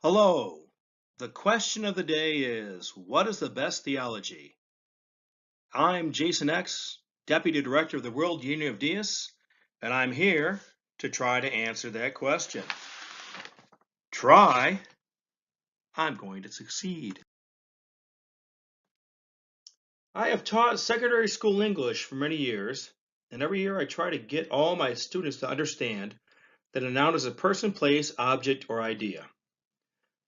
Hello. The question of the day is, what is the best theology? I'm Jayson X, Deputy Director of the World Union of Deists, and I'm here to try to answer that question. Try, I'm going to succeed. I have taught secondary school English for many years, and every year I try to get all my students to understand that a noun is a person, place, object, or idea.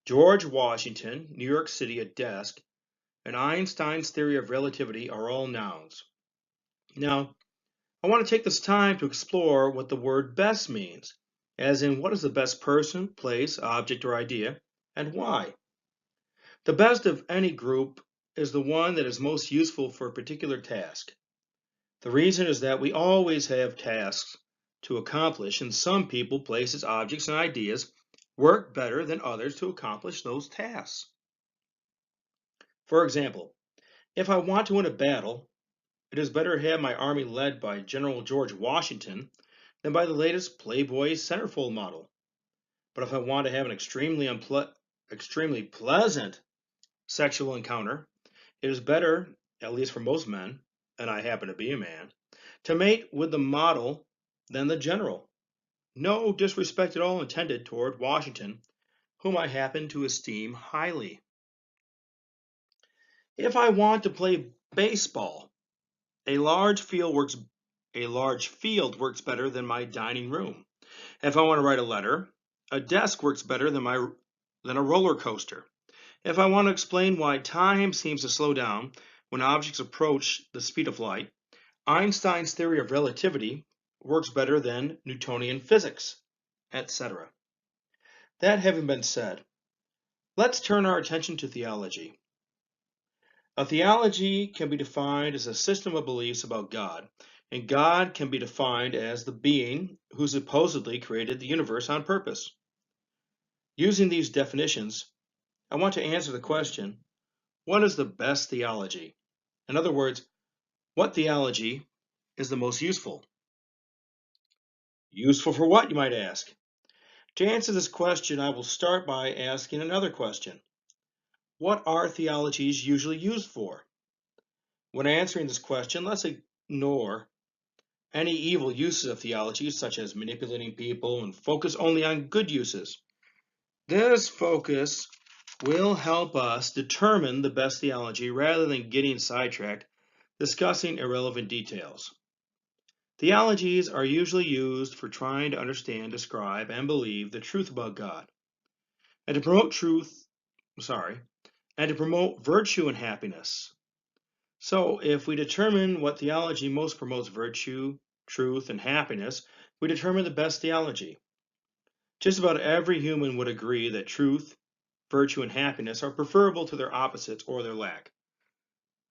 George Washington, New York City, a desk, and Einstein's theory of relativity are all nouns. Now, I want to take this time to explore what the word best means, as in what is the best person, place, object, or idea, and why. The best of any group is the one that is most useful for a particular task. The reason is that we always have tasks to accomplish, and some people, places, objects, and ideas work better than others to accomplish those tasks. For example, if I want to win a battle, it is better to have my army led by General George Washington than by the latest Playboy centerfold model. But if I want to have an extremely pleasant sexual encounter, it is better, at least for most men, and I happen to be a man, to mate with the model than the general. No disrespect at all intended toward Washington, whom I happen to esteem highly. If I want to play baseball, A large field works a large field works better than my dining room. If I want to write a letter, a desk works better than a roller coaster. If I want to explain why time seems to slow down when objects approach the speed of light, Einstein's theory of relativity works better than Newtonian physics, etc. That having been said, let's turn our attention to theology. A theology can be defined as a system of beliefs about God, and God can be defined as the being who supposedly created the universe on purpose. Using these definitions, I want to answer the question, what is the best theology? In other words, what theology is the most useful? Useful for what, you might ask? To answer this question, I will start by asking another question. What are theologies usually used for? When answering this question, let's ignore any evil uses of theology, such as manipulating people, and focus only on good uses. This focus will help us determine the best theology rather than getting sidetracked discussing irrelevant details. Theologies are usually used for trying to understand, describe, and believe the truth about God, and to promote and to promote virtue and happiness. So, if we determine what theology most promotes virtue, truth, and happiness, we determine the best theology. Just about every human would agree that truth, virtue, and happiness are preferable to their opposites or their lack.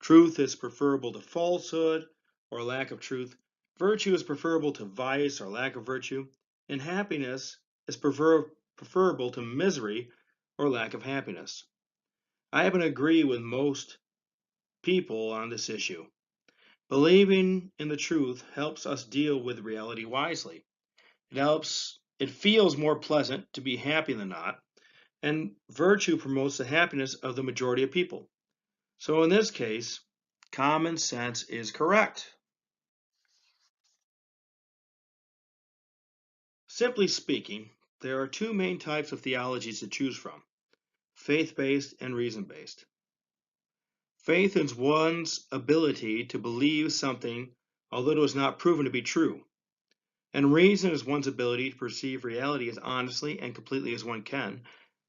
Truth is preferable to falsehood or lack of truth. Virtue is preferable to vice or lack of virtue. And happiness is preferable to misery or lack of happiness. I happen to agree with most people on this issue. Believing in the truth helps us deal with reality wisely. It feels more pleasant to be happy than not, and virtue promotes the happiness of the majority of people. So in this case, common sense is correct. Simply speaking, there are two main types of theologies to choose from, faith-based and reason-based. Faith is one's ability to believe something although it was not proven to be true. And reason is one's ability to perceive reality as honestly and completely as one can,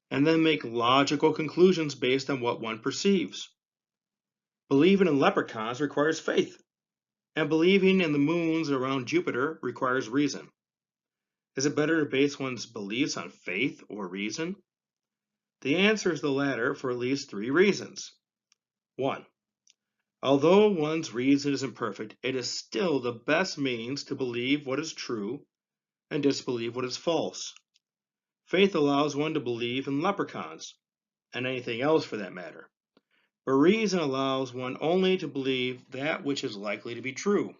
and then make logical conclusions based on what one perceives. Believing in leprechauns requires faith, and believing in the moons around Jupiter requires reason. Is it better to base one's beliefs on faith or reason? The answer is the latter for at least three reasons. 1. Although one's reason is imperfect, it is still the best means to believe what is true and disbelieve what is false. Faith allows one to believe in leprechauns, and anything else for that matter. But reason allows one only to believe that which is likely to be true.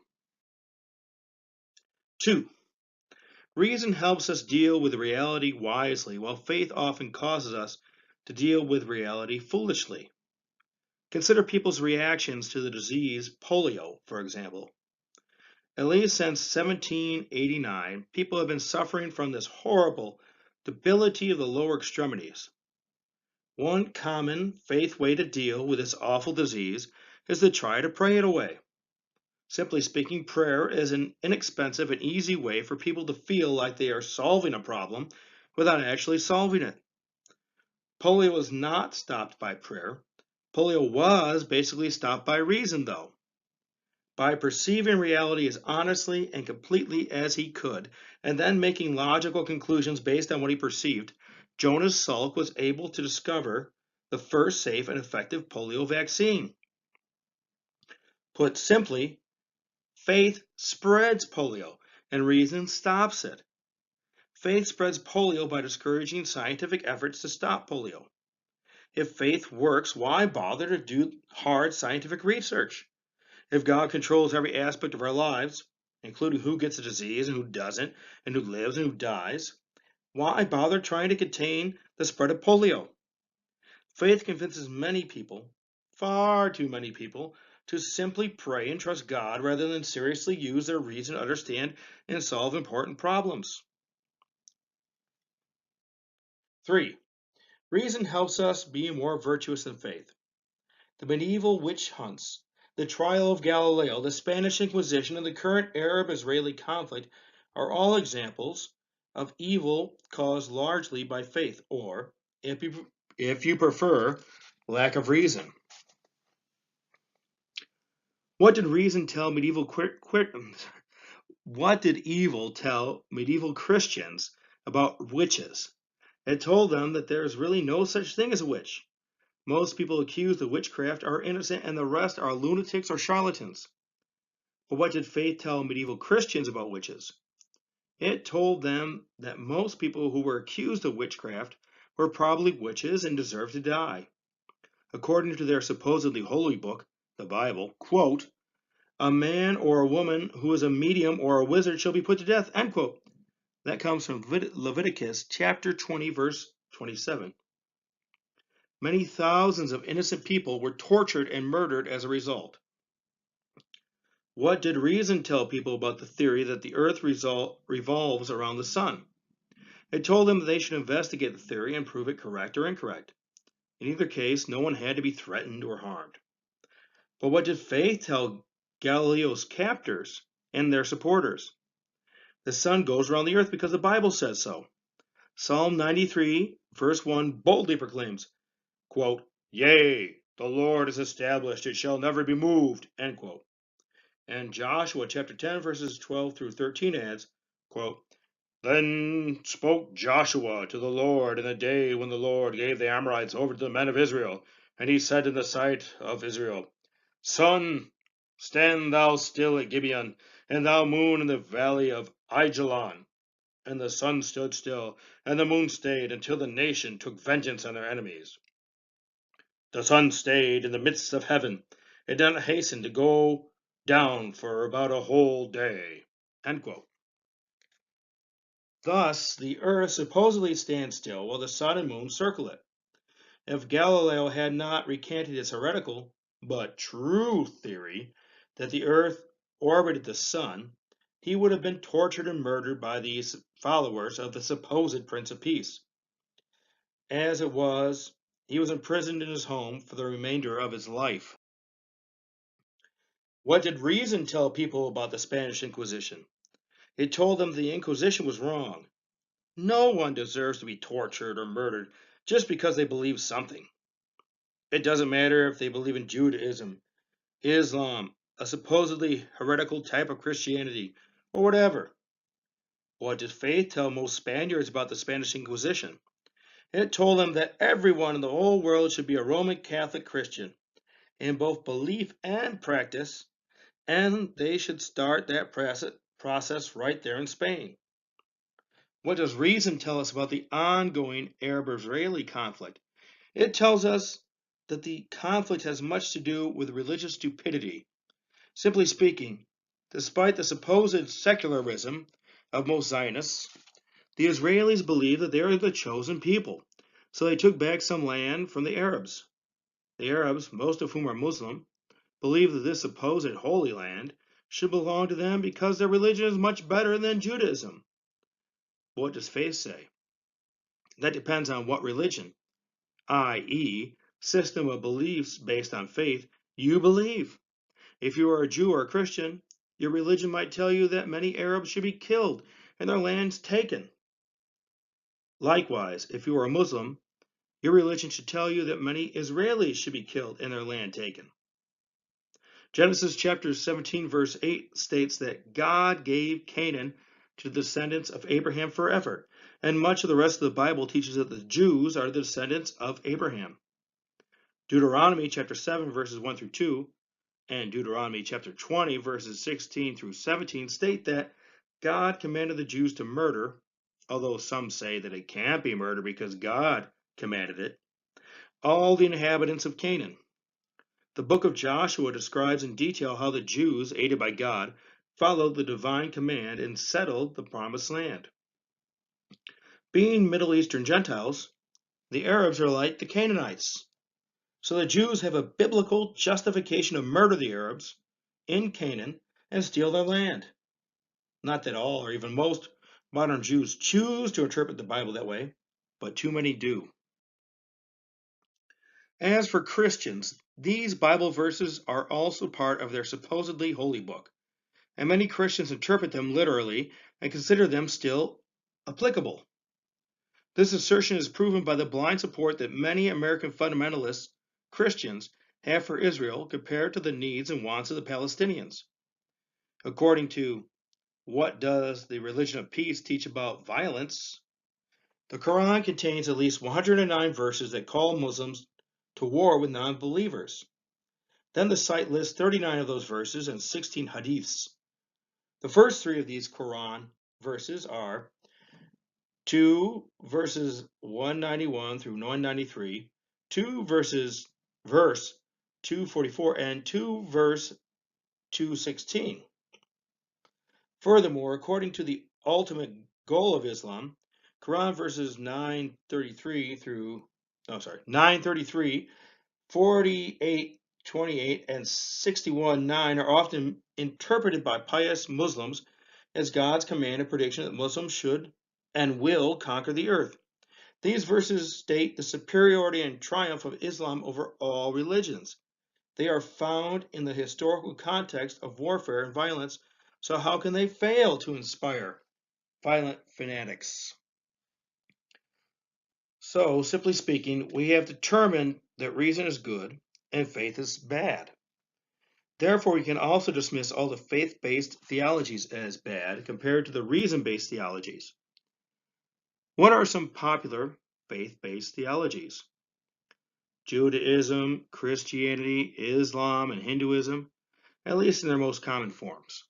2. Reason helps us deal with reality wisely, while faith often causes us to deal with reality foolishly. Consider people's reactions to the disease polio, for example. At least since 1789, people have been suffering from this horrible debility of the lower extremities. One common faith way to deal with this awful disease is to try to pray it away. Simply speaking, prayer is an inexpensive and easy way for people to feel like they are solving a problem without actually solving it. Polio was not stopped by prayer. Polio was basically stopped by reason, though. By perceiving reality as honestly and completely as he could, and then making logical conclusions based on what he perceived, Jonas Salk was able to discover the first safe and effective polio vaccine. Put simply, faith spreads polio, and reason stops it. Faith spreads polio by discouraging scientific efforts to stop polio. If faith works, why bother to do hard scientific research? If God controls every aspect of our lives, including who gets the disease and who doesn't, and who lives and who dies, why bother trying to contain the spread of polio? Faith convinces many people, far too many people, to simply pray and trust God rather than seriously use their reason to understand and solve important problems. 3. Reason helps us be more virtuous than faith. The medieval witch hunts, the trial of Galileo, the Spanish Inquisition, and the current Arab-Israeli conflict are all examples of evil caused largely by faith, or, if you prefer, lack of reason. What did reason tell What did evil tell medieval Christians about witches? It told them that there is really no such thing as a witch. Most people accused of witchcraft are innocent and the rest are lunatics or charlatans. But what did faith tell medieval Christians about witches? It told them that most people who were accused of witchcraft were probably witches and deserved to die. According to their supposedly holy book, the Bible, quote, a man or a woman who is a medium or a wizard shall be put to death, end quote. That comes from Leviticus chapter 20, verse 27. Many thousands of innocent people were tortured and murdered as a result. What did reason tell people about the theory that the earth revolves around the sun? It told them that they should investigate the theory and prove it correct or incorrect. In either case, no one had to be threatened or harmed. But what did faith tell Galileo's captors and their supporters? The sun goes around the earth because the Bible says so. Psalm 93, verse 1 boldly proclaims, quote, yea, the Lord is established, it shall never be moved, end quote. And Joshua chapter 10, verses 12 through 13 adds, quote, then spoke Joshua to the Lord in the day when the Lord gave the Amorites over to the men of Israel, and he said in the sight of Israel, sun, stand thou still at Gibeon, and thou moon in the valley of Ajalon. And the sun stood still, and the moon stayed, until the nation took vengeance on their enemies. The sun stayed in the midst of heaven. It did not hasten to go down for about a whole day. End quote. Thus, the earth supposedly stands still while the sun and moon circle it. If Galileo had not recanted his heretical, but true theory that the earth orbited the sun, he would have been tortured and murdered by these followers of the supposed Prince of Peace. As it was, he was imprisoned in his home for the remainder of his life. What did reason tell people about the Spanish Inquisition? It told them the Inquisition was wrong. No one deserves to be tortured or murdered just because they believe something. It doesn't matter if they believe in Judaism, Islam, a supposedly heretical type of Christianity, or whatever. What did faith tell most Spaniards about the Spanish Inquisition? It told them that everyone in the whole world should be a Roman Catholic Christian in both belief and practice, and they should start that process right there in Spain. What does reason tell us about the ongoing Arab-Israeli conflict? It tells us that the conflict has much to do with religious stupidity. Simply speaking, despite the supposed secularism of most Zionists. The Israelis believe that they are the chosen people, so they took back some land from the Arabs. The Arabs, most of whom are Muslim, believe that this supposed Holy Land should belong to them because their religion is much better than Judaism. What does faith say? That depends on what religion, i.e., system of beliefs based on faith, you believe. If you are a Jew or a Christian, your religion might tell you that many Arabs should be killed and their lands taken. Likewise, if you are a Muslim, your religion should tell you that many Israelis should be killed and their land taken. Genesis chapter 17 verse 8 states that God gave Canaan to the descendants of Abraham forever, and much of the rest of the Bible teaches that the Jews are the descendants of Abraham. Deuteronomy chapter 7 verses 1 through 2 and Deuteronomy chapter 20 verses 16 through 17 state that God commanded the Jews to murder, although some say that it can't be murder because God commanded it, all the inhabitants of Canaan. The book of Joshua describes in detail how the Jews, aided by God, followed the divine command and settled the promised land. Being Middle Eastern Gentiles, the Arabs are like the Canaanites. So the Jews have a biblical justification to murder the Arabs in Canaan and steal their land. Not that all or even most modern Jews choose to interpret the Bible that way, but too many do. As for Christians, these Bible verses are also part of their supposedly holy book, and many Christians interpret them literally and consider them still applicable. This assertion is proven by the blind support that many American fundamentalist Christians have for Israel compared to the needs and wants of the Palestinians. According to What Does the Religion of Peace Teach About Violence? The Quran contains at least 109 verses that call Muslims to war with non-believers. Then the site lists 39 of those verses and 16 hadiths. The first three of these Quran verses are 2 verses 191 through 193, 2 verse 244, and 2 verse 216. Furthermore, according to the ultimate goal of Islam, Quran verses 933, 48, 28, and 61:9 are often interpreted by pious Muslims as God's command and prediction that Muslims should and will conquer the earth. These verses state the superiority and triumph of Islam over all religions. They are found in the historical context of warfare and violence, so how can they fail to inspire violent fanatics? So, simply speaking, we have determined that reason is good and faith is bad. Therefore, we can also dismiss all the faith-based theologies as bad compared to the reason-based theologies. What are some popular faith-based theologies? Judaism, Christianity, Islam, and Hinduism, at least in their most common forms.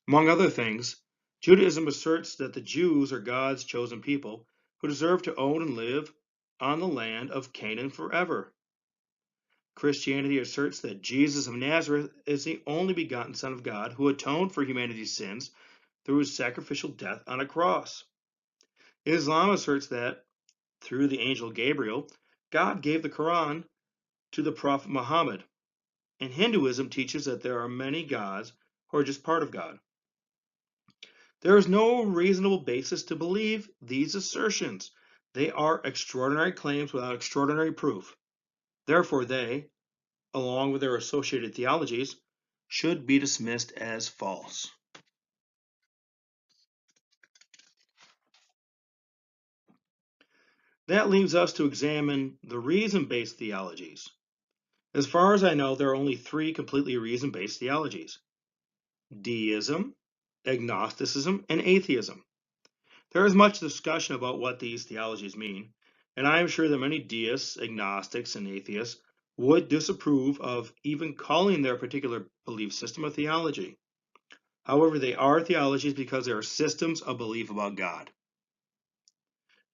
Among other things, Judaism asserts that the Jews are God's chosen people who deserve to own and live on the land of Canaan forever. Christianity asserts that Jesus of Nazareth is the only begotten Son of God who atoned for humanity's sins through his sacrificial death on a cross. Islam asserts that, through the angel Gabriel, God gave the Quran to the Prophet Muhammad. And Hinduism teaches that there are many gods who are just part of God. There is no reasonable basis to believe these assertions. They are extraordinary claims without extraordinary proof. Therefore, they, along with their associated theologies, should be dismissed as false. That leaves us to examine the reason-based theologies. As far as I know, there are only three completely reason-based theologies: Deism, Agnosticism, and Atheism. There is much discussion about what these theologies mean, and I am sure that many deists, agnostics, and atheists would disapprove of even calling their particular belief system a theology. However, they are theologies because they are systems of belief about God.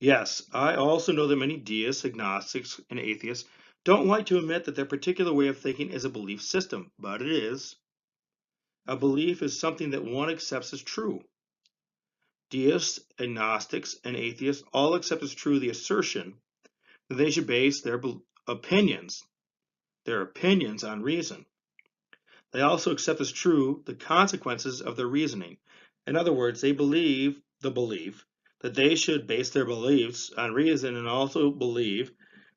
Yes, I also know that many deists, agnostics, and atheists don't like to admit that their particular way of thinking is a belief system, but it is. A belief is something that one accepts as true. Deists, agnostics, and atheists all accept as true the assertion that they should base their opinions on reason. They also accept as true the consequences of their reasoning. In other words, they believe the belief that they should base their beliefs on reason and also believe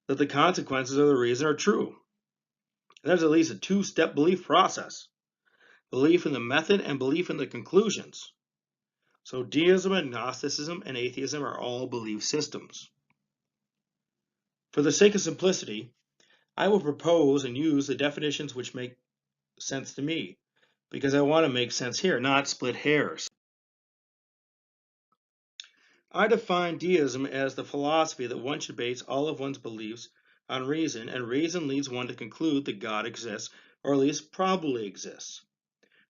that the consequences of the reason are true. There's at least a two-step belief process: belief in the method and belief in the conclusions. So deism, agnosticism, and atheism are all belief systems. For the sake of simplicity, I will propose and use the definitions which make sense to me, because I want to make sense here, not split hairs. I define deism as the philosophy that one should base all of one's beliefs on reason, and reason leads one to conclude that God exists, or at least probably exists.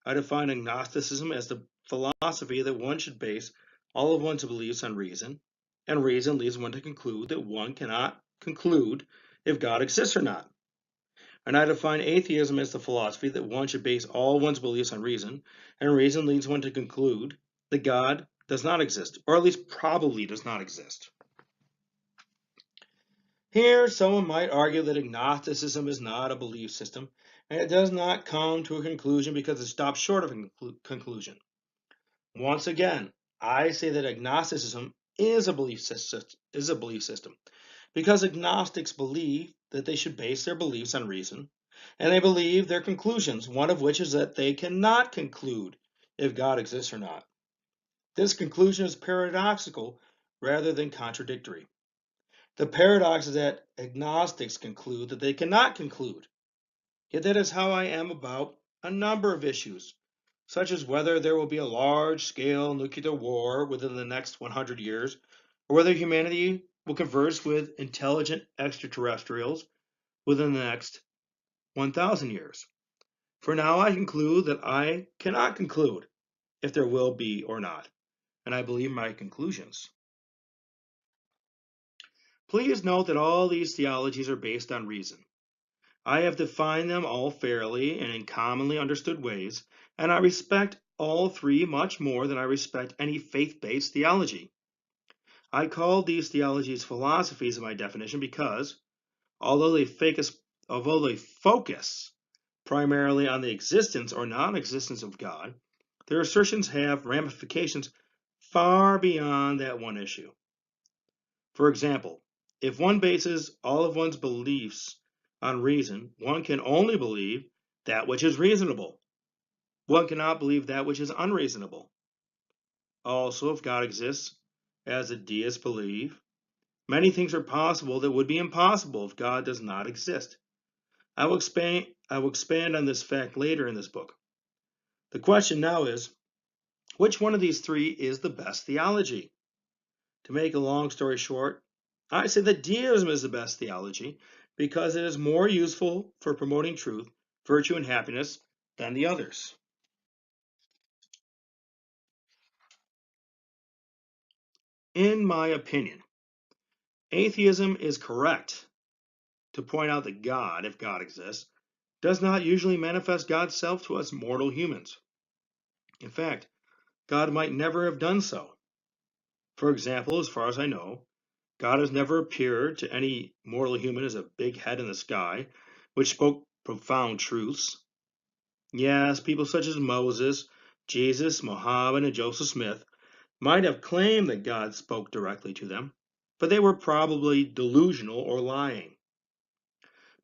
I define agnosticism as the philosophy that one should base all of one's beliefs on reason, and reason leads one to conclude that one cannot conclude if God exists or not. And I define atheism as the philosophy that one should base all one's beliefs on reason, and reason leads one to conclude that God does not exist, or at least probably does not exist. Here, someone might argue that agnosticism is not a belief system, and it does not come to a conclusion because it stops short of a conclusion. Once again, I say that agnosticism is a belief system, because agnostics believe that they should base their beliefs on reason, and they believe their conclusions, one of which is that they cannot conclude if God exists or not. This conclusion is paradoxical rather than contradictory. The paradox is that agnostics conclude that they cannot conclude. Yet that is how I am about a number of issues, such as whether there will be a large-scale nuclear war within the next 100 years, or whether humanity will converse with intelligent extraterrestrials within the next 1,000 years. For now, I conclude that I cannot conclude if there will be or not, and I believe my conclusions. Please note that all these theologies are based on reason. I have defined them all fairly and in commonly understood ways, and I respect all three much more than I respect any faith-based theology. I call these theologies philosophies in my definition because, although they focus primarily on the existence or non-existence of God, their assertions have ramifications far beyond that one issue. For example, if one bases all of one's beliefs on reason, one can only believe that which is reasonable. One cannot believe that which is unreasonable. Also, if God exists, as the deists believe, many things are possible that would be impossible if God does not exist. I will expand on this fact later in this book. The question now is, which one of these three is the best theology? To make a long story short, I say that deism is the best theology because it is more useful for promoting truth, virtue, and happiness than the others. In my opinion, atheism is correct to point out that God, if God exists, does not usually manifest God's self to us mortal humans. In fact, God might never have done so. For example, as far as I know, God has never appeared to any mortal human as a big head in the sky, which spoke profound truths. Yes, people such as Moses, Jesus, Muhammad, and Joseph Smith might have claimed that God spoke directly to them, but they were probably delusional or lying.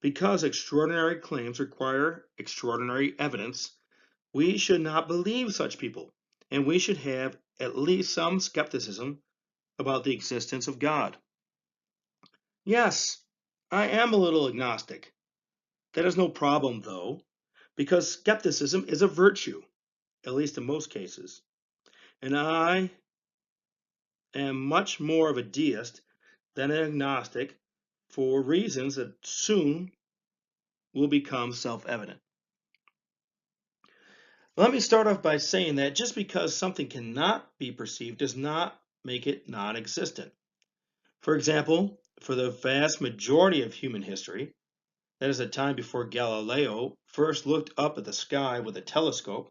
Because extraordinary claims require extraordinary evidence, we should not believe such people, and we should have at least some skepticism about the existence of God. Yes, I am a little agnostic. That is no problem, though, because skepticism is a virtue, at least in most cases. And I am much more of a deist than an agnostic for reasons that soon will become self-evident. Let me start off by saying that just because something cannot be perceived does not make it non-existent. For example, for the vast majority of human history, that is the time before Galileo first looked up at the sky with a telescope,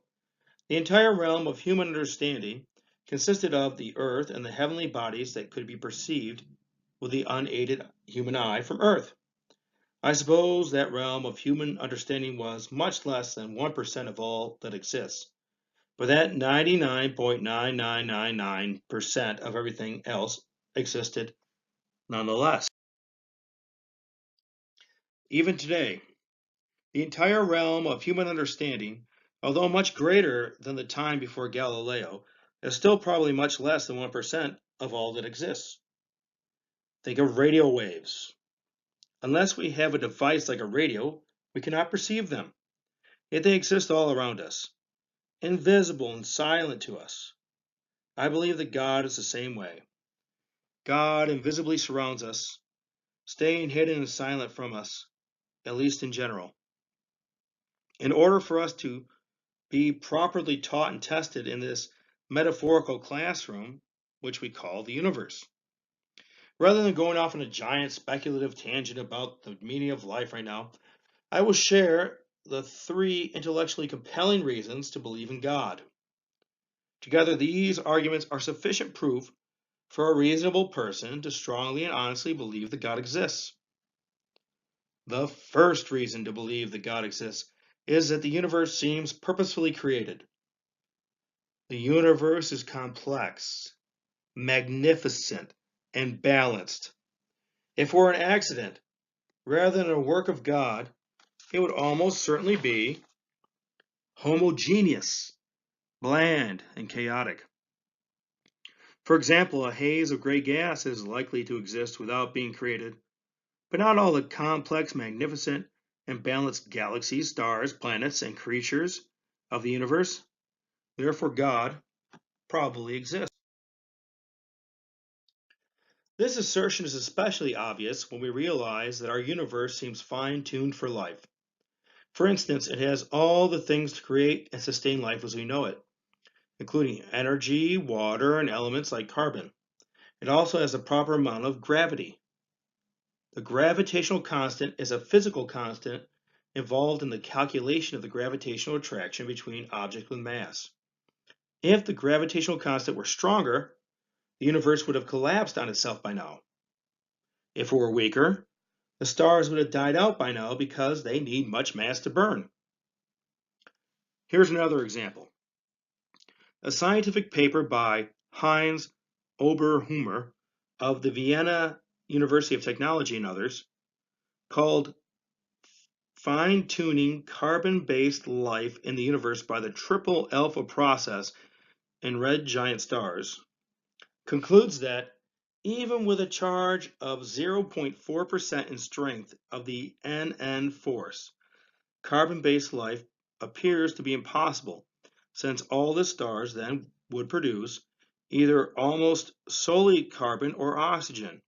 the entire realm of human understanding consisted of the earth and the heavenly bodies that could be perceived with the unaided human eye from Earth. I suppose that realm of human understanding was much less than 1% of all that exists, but that 99.9999% of everything else existed nonetheless. Even today, the entire realm of human understanding, although much greater than the time before Galileo, is still probably much less than 1% of all that exists. Think of radio waves. Unless we have a device like a radio, we cannot perceive them. Yet they exist all around us, invisible and silent to us. I believe that God is the same way. God invisibly surrounds us, staying hidden and silent from us, at least in general. In order for us to be properly taught and tested in this metaphorical classroom, which we call the universe. Rather than going off on a giant speculative tangent about the meaning of life right now, I will share the 3 intellectually compelling reasons to believe in God. Together, these arguments are sufficient proof for a reasonable person to strongly and honestly believe that God exists. The first reason to believe that God exists is that the universe seems purposefully created. The universe is complex, magnificent, and balanced. If it were an accident, rather than a work of God, it would almost certainly be homogeneous, bland, and chaotic. For example, a haze of gray gas is likely to exist without being created, but not all the complex, magnificent, and balanced galaxies, stars, planets, and creatures of the universe. Therefore, God probably exists. This assertion is especially obvious when we realize that our universe seems fine-tuned for life. For instance, it has all the things to create and sustain life as we know it, including energy, water, and elements like carbon. It also has the proper amount of gravity. The gravitational constant is a physical constant involved in the calculation of the gravitational attraction between objects with mass. If the gravitational constant were stronger, the universe would have collapsed on itself by now. If it were weaker, the stars would have died out by now because they need much mass to burn. Here's another example. A scientific paper by Heinz Oberhumer of the Vienna University of Technology and others, called Fine-Tuning Carbon-Based Life in the Universe by the Triple Alpha Process in Red Giant Stars, concludes that even with a charge of 0.4% in strength of the NN force, carbon-based life appears to be impossible, since all the stars then would produce either almost solely carbon or oxygen,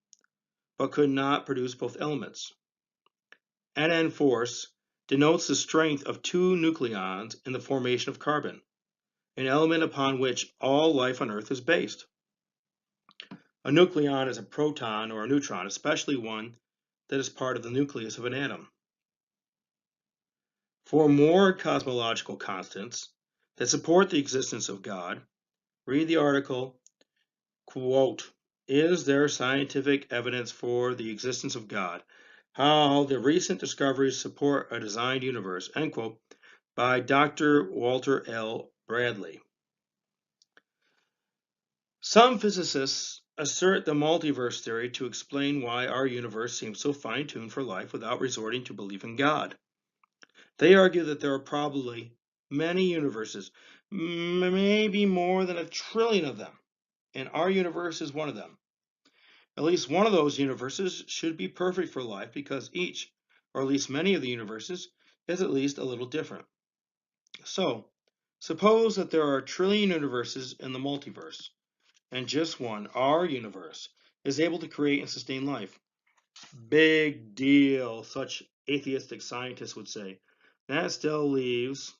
but could not produce both elements. NN force denotes the strength of 2 nucleons in the formation of carbon, an element upon which all life on Earth is based. A nucleon is a proton or a neutron, especially one that is part of the nucleus of an atom. For more cosmological constants that support the existence of God, read the article, quote, "Is there scientific evidence for the existence of God? How the recent discoveries support a designed universe," end quote, by Dr. Walter L. Bradley. Some physicists assert the multiverse theory to explain why our universe seems so fine-tuned for life without resorting to belief in God. They argue that there are probably many universes, maybe more than 1 trillion of them, and our universe is one of them. At least one of those universes should be perfect for life because each, or at least many of the universes, is at least a little different. So, suppose that there are 1 trillion universes in the multiverse, and just one, our universe, is able to create and sustain life. Big deal, such atheistic scientists would say. That still leaves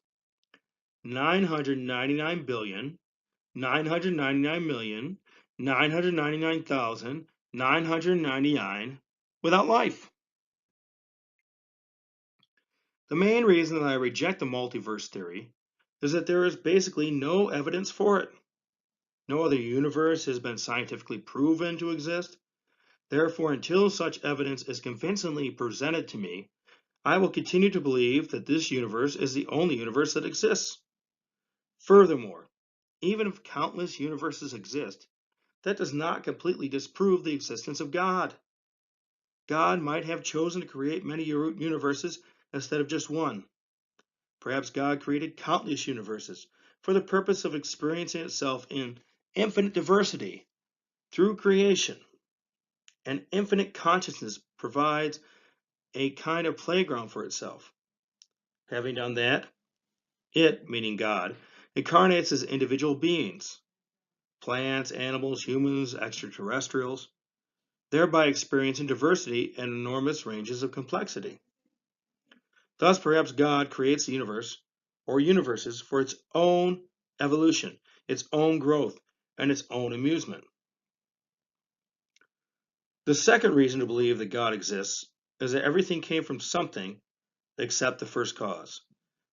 999,999,999,999 without life. The main reason that I reject the multiverse theory is that there is basically no evidence for it. No other universe has been scientifically proven to exist. Therefore, until such evidence is convincingly presented to me, I will continue to believe that this universe is the only universe that exists. Furthermore, even if countless universes exist, that does not completely disprove the existence of God. God might have chosen to create many universes instead of just one. Perhaps God created countless universes for the purpose of experiencing itself in infinite diversity through creation. And infinite consciousness provides a kind of playground for itself. Having done that, it, meaning God, incarnates as individual beings, plants, animals, humans, extraterrestrials, thereby experiencing diversity and enormous ranges of complexity. Thus, perhaps God creates the universe or universes for its own evolution, its own growth, and its own amusement. The second reason to believe that God exists is that everything came from something except the first cause,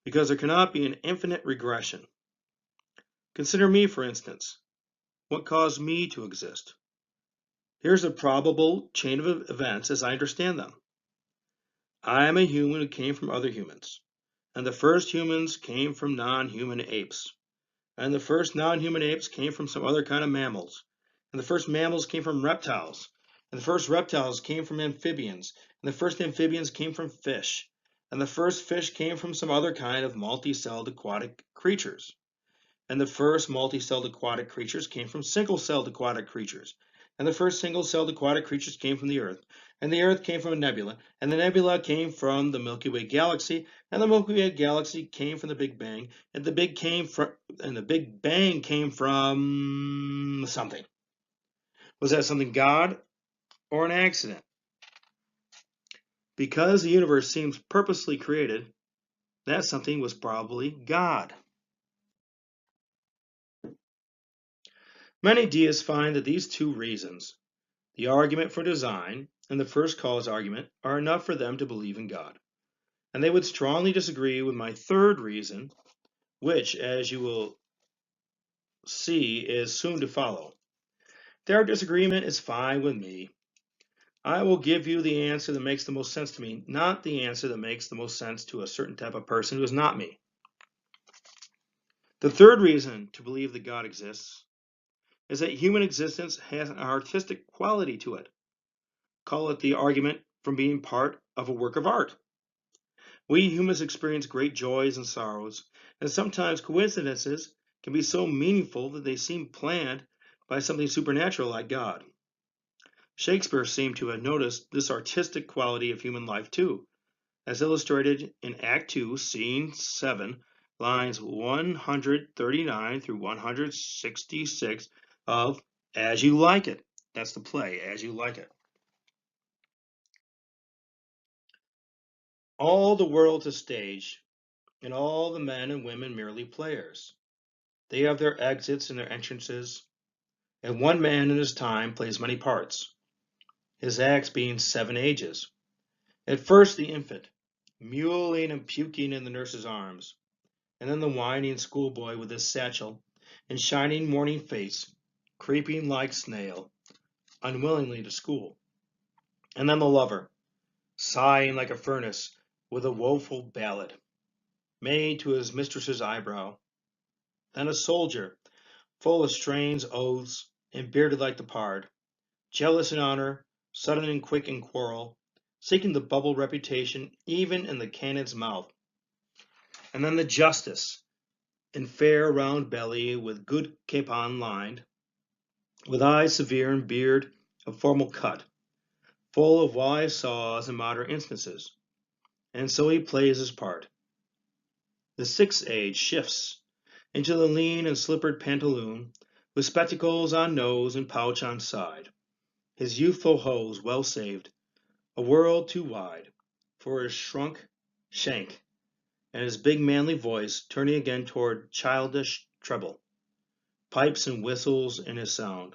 because there cannot be an infinite regression. Consider me, for instance. What caused me to exist? Here's a probable chain of events as I understand them. I am a human who came from other humans, and the first humans came from non-human apes, and the first non-human apes came from some other kind of mammals, and the first mammals came from reptiles, and the first reptiles came from amphibians, and the first amphibians came from fish, and the first fish came from some other kind of multi-celled aquatic creatures. And the first multi-celled aquatic creatures came from single-celled aquatic creatures. And the first single-celled aquatic creatures came from the Earth. And the Earth came from a nebula. And the nebula came from the Milky Way galaxy. And the Milky Way galaxy came from the Big Bang. And the Big Bang came from something. Was that something God or an accident? Because the universe seems purposely created, that something was probably God. Many deists find that these two reasons, the argument for design and the first cause argument, are enough for them to believe in God. And they would strongly disagree with my third reason, which, as you will see, is soon to follow. Their disagreement is fine with me. I will give you the answer that makes the most sense to me, not the answer that makes the most sense to a certain type of person who is not me. The third reason to believe that God exists is that human existence has an artistic quality to it. Call it the argument from being part of a work of art. We humans experience great joys and sorrows, and sometimes coincidences can be so meaningful that they seem planned by something supernatural like God. Shakespeare seemed to have noticed this artistic quality of human life too, as illustrated in Act 2, Scene 7, lines 139 through 166 of As You Like It. That's the play, As You Like It. All the world's a stage, and all the men and women merely players. They have their exits and their entrances, and one man in his time plays many parts, his acts being 7 ages. At first the infant, mewling and puking in the nurse's arms, and then the whining schoolboy with his satchel and shining morning face, creeping like snail, unwillingly to school. And then the lover, sighing like a furnace with a woeful ballad, made to his mistress's eyebrow. Then a soldier, full of strange oaths, and bearded like the pard, jealous in honor, sudden and quick in quarrel, seeking the bubble reputation even in the cannon's mouth. And then the justice, in fair round belly, with good capon lined, with eyes severe and beard of formal cut, full of wise saws and modern instances. And so he plays his part. The 6th age shifts into the lean and slippered pantaloon, with spectacles on nose and pouch on side, his youthful hose well saved, a world too wide for his shrunk shank, and his big manly voice turning again toward childish treble, pipes and whistles in his sound.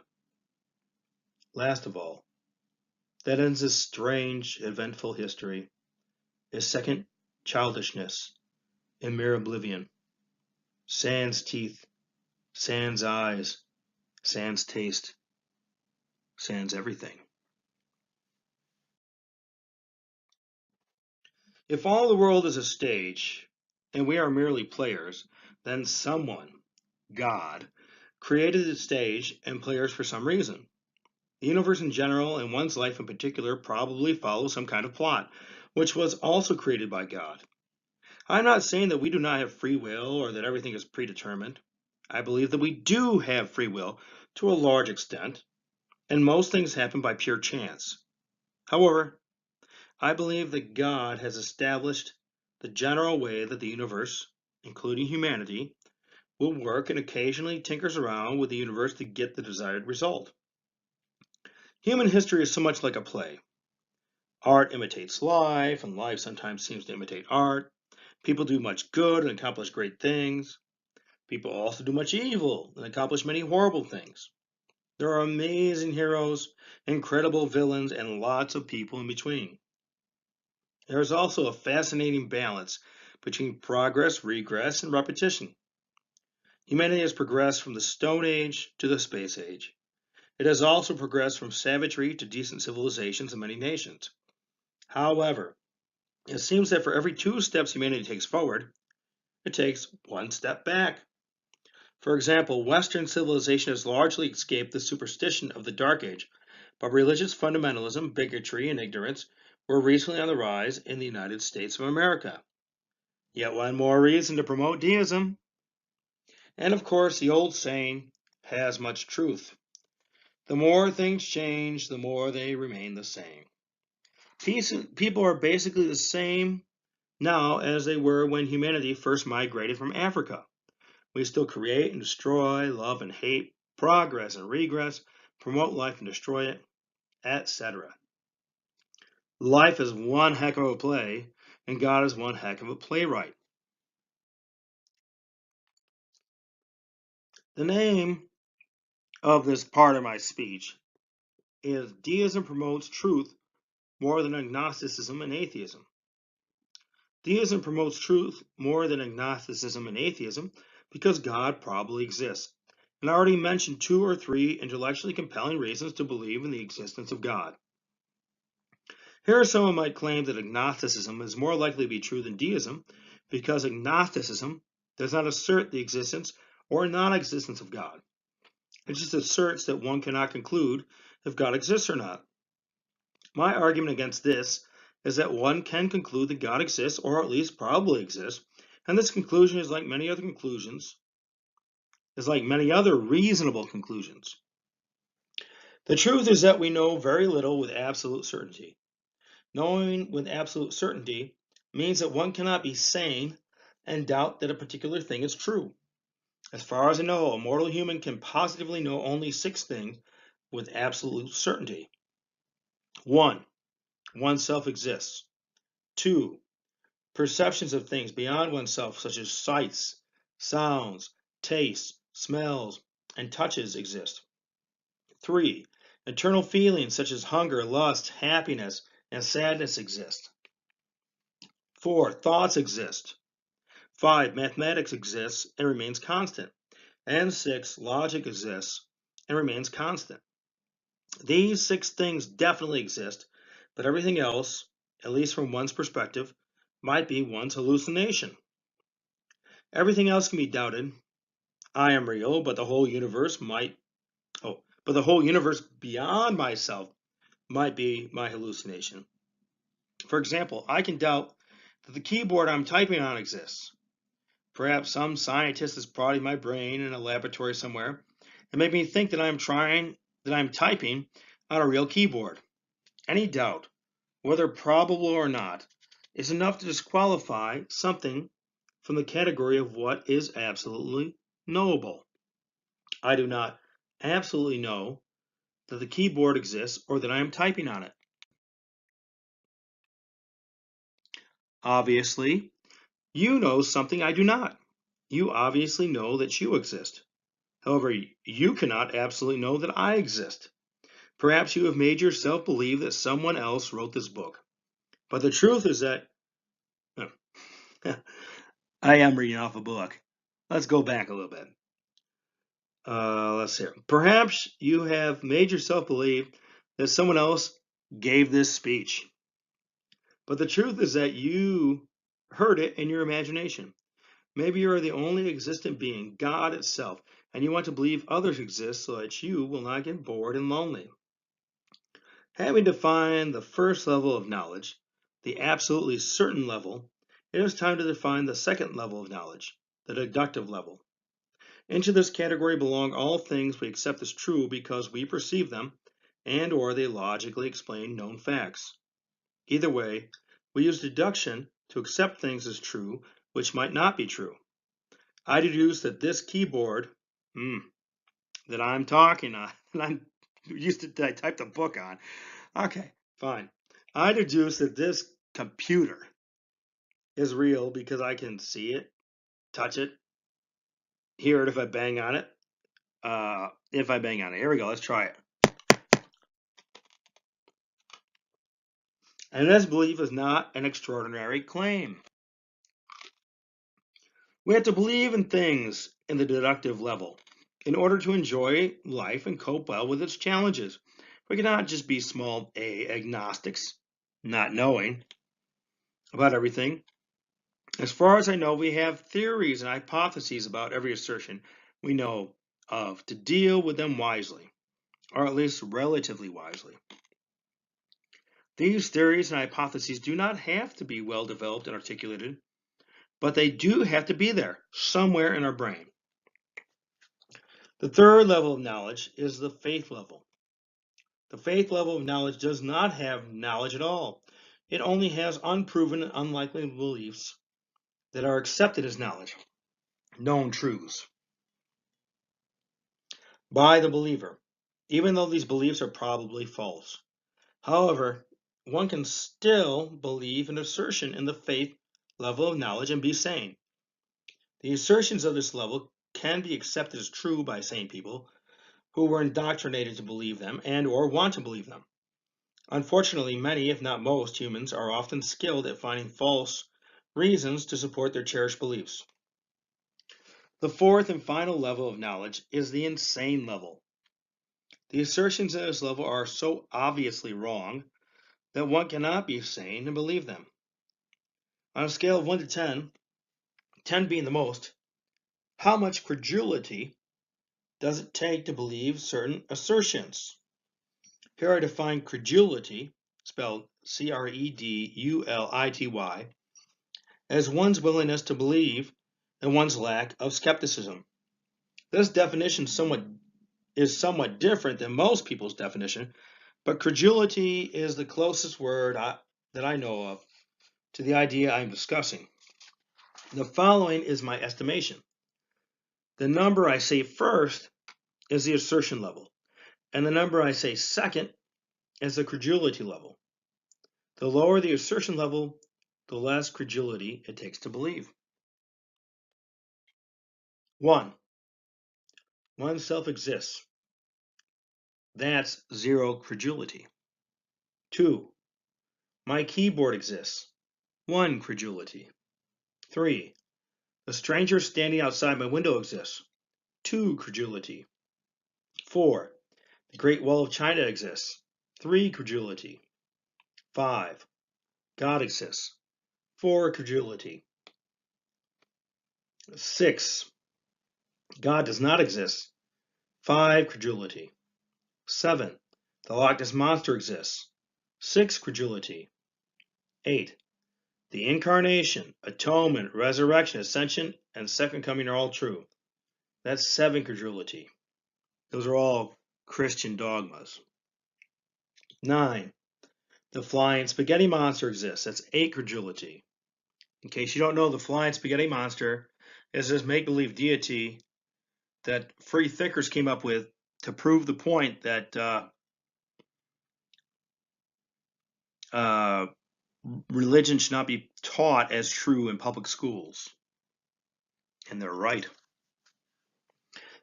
Last of all, that ends his strange, eventful history, his second childishness in mere oblivion, sans teeth, sans eyes, sans taste, sans everything. If all the world is a stage and we are merely players, then someone, God, created the stage and players for some reason. The universe in general and one's life in particular probably follows some kind of plot, which was also created by God. I'm not saying that we do not have free will or that everything is predetermined. I believe that we do have free will to a large extent, and most things happen by pure chance. However, I believe that God has established the general way that the universe, including humanity, will work and occasionally tinkers around with the universe to get the desired result. Human history is so much like a play. Art imitates life, and life sometimes seems to imitate art. People do much good and accomplish great things. People also do much evil and accomplish many horrible things. There are amazing heroes, incredible villains, and lots of people in between. There is also a fascinating balance between progress, regress, and repetition. Humanity has progressed from the Stone Age to the Space Age. It has also progressed from savagery to decent civilizations in many nations. However, it seems that for every 2 steps humanity takes forward, it takes 1 step back. For example, Western civilization has largely escaped the superstition of the Dark Age, but religious fundamentalism, bigotry, and ignorance were recently on the rise in the United States of America. Yet one more reason to promote deism. And of course, the old saying has much truth. The more things change, the more they remain the same. People are basically the same now as they were when humanity first migrated from Africa. We still create and destroy, love and hate, progress and regress, promote life and destroy it, etc. Life is one heck of a play, and God is one heck of a playwright. The name of this part of my speech is Deism Promotes Truth More Than Agnosticism and Atheism. Deism promotes truth more than agnosticism and atheism because God probably exists. And I already mentioned 2 or 3 intellectually compelling reasons to believe in the existence of God. Here someone might claim that agnosticism is more likely to be true than deism because agnosticism does not assert the existence or non-existence of God. It just asserts that one cannot conclude if God exists or not. My argument against this is that one can conclude that God exists, or at least probably exists, and this conclusion is like many other reasonable conclusions. The truth is that we know very little with absolute certainty. Knowing with absolute certainty means that one cannot be sane and doubt that a particular thing is true. As far as I know, a mortal human can positively know only 6 things with absolute certainty. 1. Oneself exists. 2. Perceptions of things beyond oneself, such as sights, sounds, tastes, smells, and touches exist. 3. Internal feelings such as hunger, lust, happiness, and sadness exist. 4. Thoughts exist. 5. Mathematics exists and remains constant. And 6. Logic exists and remains constant. These 6 things definitely exist, but everything else, at least from one's perspective, might be one's hallucination. Everything else can be doubted. I am real, but the whole universe beyond myself might be my hallucination. For example, I can doubt that the keyboard I'm typing on exists. Perhaps some scientist is prodding my brain in a laboratory somewhere and made me think that I'm typing on a real keyboard. Any doubt, whether probable or not, is enough to disqualify something from the category of what is absolutely knowable. I do not absolutely know that the keyboard exists or that I am typing on it. Obviously, you know something I do not. You obviously know that you exist. However, you cannot absolutely know that I exist. Perhaps you have made yourself believe that someone else wrote this book. But the truth is that I am reading off a book. Let's go back a little bit. Let's see. Perhaps you have made yourself believe that someone else gave this speech. But the truth is that you heard it in your imagination. Maybe you are the only existent being, God itself, and you want to believe others exist so that you will not get bored and lonely. Having defined the first level of knowledge, the absolutely certain level, it is time to define the second level of knowledge, the deductive level. Into this category belong all things we accept as true because we perceive them and or they logically explain known facts. Either way, we use deduction to accept things as true which might not be true. I deduce that this keyboard that I'm talking on, that I'm I typed a book on. Okay, fine. I deduce that this computer is real because I can see it, touch it, hear it if I bang on it. Here we go. Let's try it. And this belief is not an extraordinary claim. We have to believe in things in the deductive level in order to enjoy life and cope well with its challenges. We cannot just be small a agnostics, not knowing about everything. As far as I know, we have theories and hypotheses about every assertion we know of to deal with them wisely, or at least relatively wisely. These theories and hypotheses do not have to be well developed and articulated, but they do have to be there somewhere in our brain. The third level of knowledge is the faith level. The faith level of knowledge does not have knowledge at all. It only has unproven and unlikely beliefs that are accepted as knowledge, known truths, by the believer, even though these beliefs are probably false. However, one can still believe an assertion in the faith level of knowledge and be sane. The assertions of this level can be accepted as true by sane people who were indoctrinated to believe them and or want to believe them. Unfortunately, many, if not most, humans are often skilled at finding false reasons to support their cherished beliefs. The fourth and final level of knowledge is the insane level. The assertions at this level are so obviously wrong that one cannot be sane and believe them. On a scale of 1 to 10, 10 being the most, how much credulity does it take to believe certain assertions? Here I define credulity, spelled credulity, as one's willingness to believe and one's lack of skepticism. This definition is somewhat different than most people's definition, but credulity is the closest word that I know of to the idea I'm discussing. The following is my estimation. The number I say first is the assertion level, and the number I say second is the credulity level. The lower the assertion level, the less credulity it takes to believe. 1. Oneself exists. That's 0 credulity. 2. My keyboard exists. 1 credulity. 3. The stranger standing outside my window exists. 2 credulity. 4. The Great Wall of China exists. 3 credulity. 5. God exists. 4 credulity. 6. God does not exist. 5 credulity. 7. The Loch Ness Monster exists. 6 credulity. 8. The Incarnation, Atonement, Resurrection, Ascension, and Second Coming are all true. That's 7 credulity. Those are all Christian dogmas. 9. The Flying Spaghetti Monster exists. That's 8 credulity. In case you don't know, the Flying Spaghetti Monster is this make-believe deity that free thinkers came up with to prove the point that religion should not be taught as true in public schools. And they're right.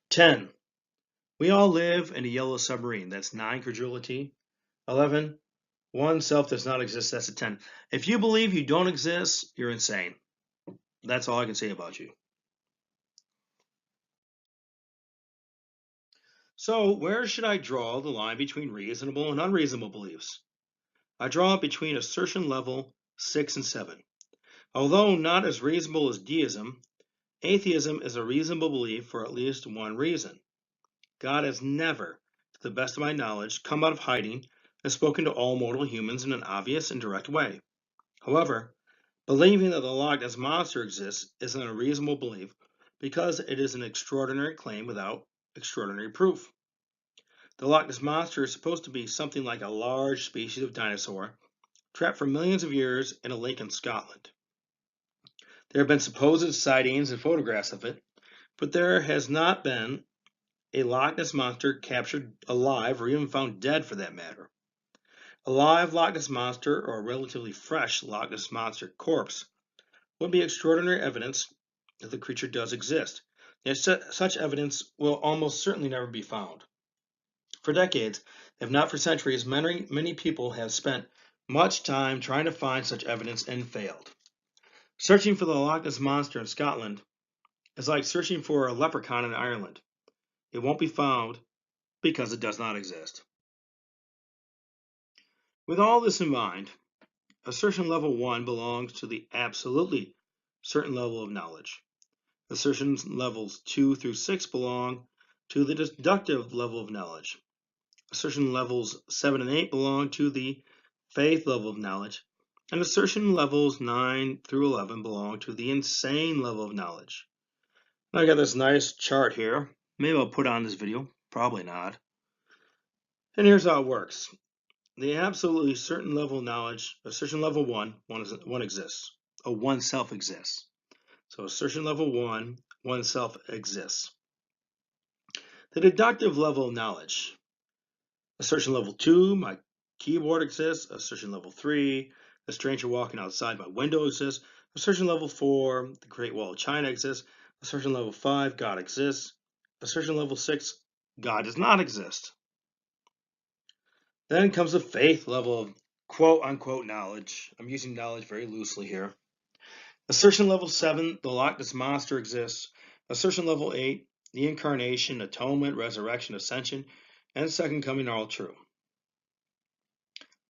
10. We all live in a yellow submarine. That's 9 credulity. 11. One self does not exist. That's a 10. If you believe you don't exist, you're insane. That's all I can say about you. So, where should I draw the line between reasonable and unreasonable beliefs? I draw it between assertion level 6 and 7. Although not as reasonable as deism, atheism is a reasonable belief for at least one reason. God has never, to the best of my knowledge, come out of hiding and spoken to all mortal humans in an obvious and direct way. However, believing that the Loch Ness Monster exists is an unreasonable belief because it is an extraordinary claim without extraordinary proof. The Loch Ness Monster is supposed to be something like a large species of dinosaur trapped for millions of years in a lake in Scotland. There have been supposed sightings and photographs of it, but there has not been a Loch Ness Monster captured alive or even found dead for that matter. A live Loch Ness Monster or a relatively fresh Loch Ness Monster corpse would be extraordinary evidence that the creature does exist. Yet such evidence will almost certainly never be found. For decades, if not for centuries, many people have spent much time trying to find such evidence and failed. Searching for the Loch Ness Monster in Scotland is like searching for a leprechaun in Ireland. It won't be found because it does not exist. With all this in mind, assertion level 1 belongs to the absolutely certain level of knowledge. Assertion levels 2 through 6 belong to the deductive level of knowledge. Assertion levels 7 and 8 belong to the faith level of knowledge. And assertion levels 9 through 11 belong to the insane level of knowledge. I got this nice chart here. Maybe I'll put on this video. Probably not. And here's how it works. The absolutely certain level of knowledge, assertion level 1 exists. One self exists. So assertion level 1, one self exists. The deductive level of knowledge. Assertion level 2, my keyboard exists. Assertion level 3, a stranger walking outside my window exists. Assertion level 4, the Great Wall of China exists. Assertion level 5, God exists. Assertion level 6, God does not exist. Then comes the faith level of quote unquote knowledge. I'm using knowledge very loosely here. Assertion level 7, the Loch Ness Monster exists. Assertion level 8, the incarnation, atonement, resurrection, ascension, and second coming are all true.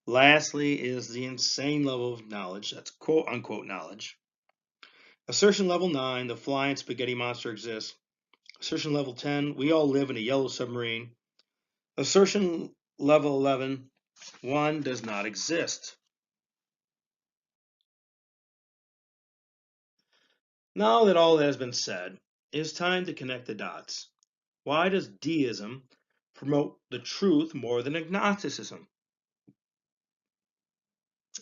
Lastly is the insane level of knowledge, that's quote unquote knowledge. Assertion level 9, the flying spaghetti monster exists. Assertion level 10, we all live in a yellow submarine. Assertion level 11, one does not exist. Now that all that has been said, it is time to connect the dots. Why does deism promote the truth more than agnosticism?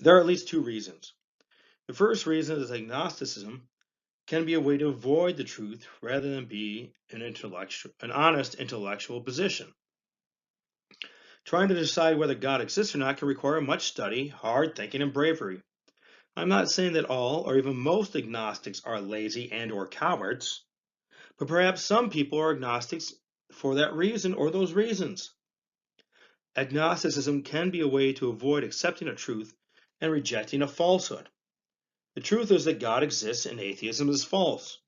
There are at least two reasons. The first reason is agnosticism can be a way to avoid the truth rather than be an honest intellectual position. Trying to decide whether God exists or not can require much study, hard thinking, and bravery. I'm not saying that all or even most agnostics are lazy and or cowards, but perhaps some people are agnostics for that reason or those reasons. Agnosticism can be a way to avoid accepting a truth and rejecting a falsehood. The truth is that God exists and atheism is false.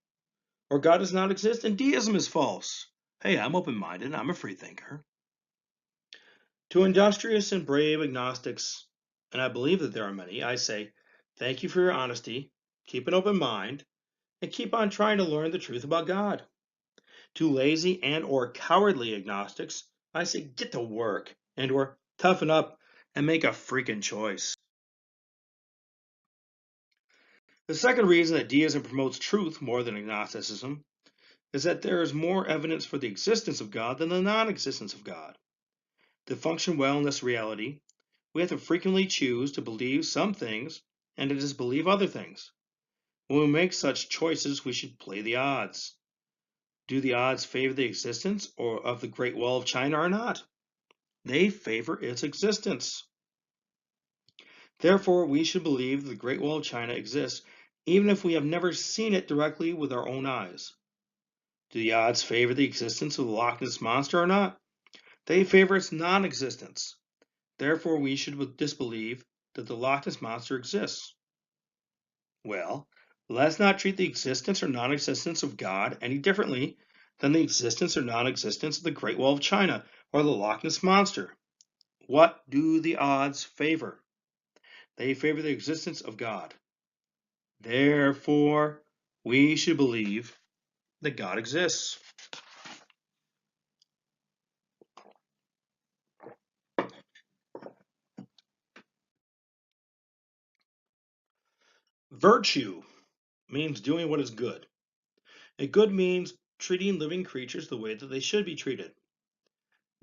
Or God does not exist and deism is false. Hey, I'm open-minded, I'm a free thinker. To industrious and brave agnostics, and I believe that there are many, I say, thank you for your honesty, keep an open mind, and keep on trying to learn the truth about God. To lazy and or cowardly agnostics, I say get to work and or toughen up and make a freaking choice. The second reason that deism promotes truth more than agnosticism is that there is more evidence for the existence of God than the non-existence of God. To function well in this reality, we have to frequently choose to believe some things and to disbelieve other things. When we make such choices, we should play the odds. Do the odds favor the existence of the Great Wall of China or not? They favor its existence. Therefore, we should believe the Great Wall of China exists even if we have never seen it directly with our own eyes. Do the odds favor the existence of the Loch Ness Monster or not? They favor its non-existence. Therefore, we should disbelieve that the Loch Ness Monster exists. Well, let's not treat the existence or non-existence of God any differently than the existence or non-existence of the Great Wall of China or the Loch Ness Monster. What do the odds favor? They favor the existence of God. Therefore, we should believe that God exists. Virtue means doing what is good. And good means treating living creatures the way that they should be treated.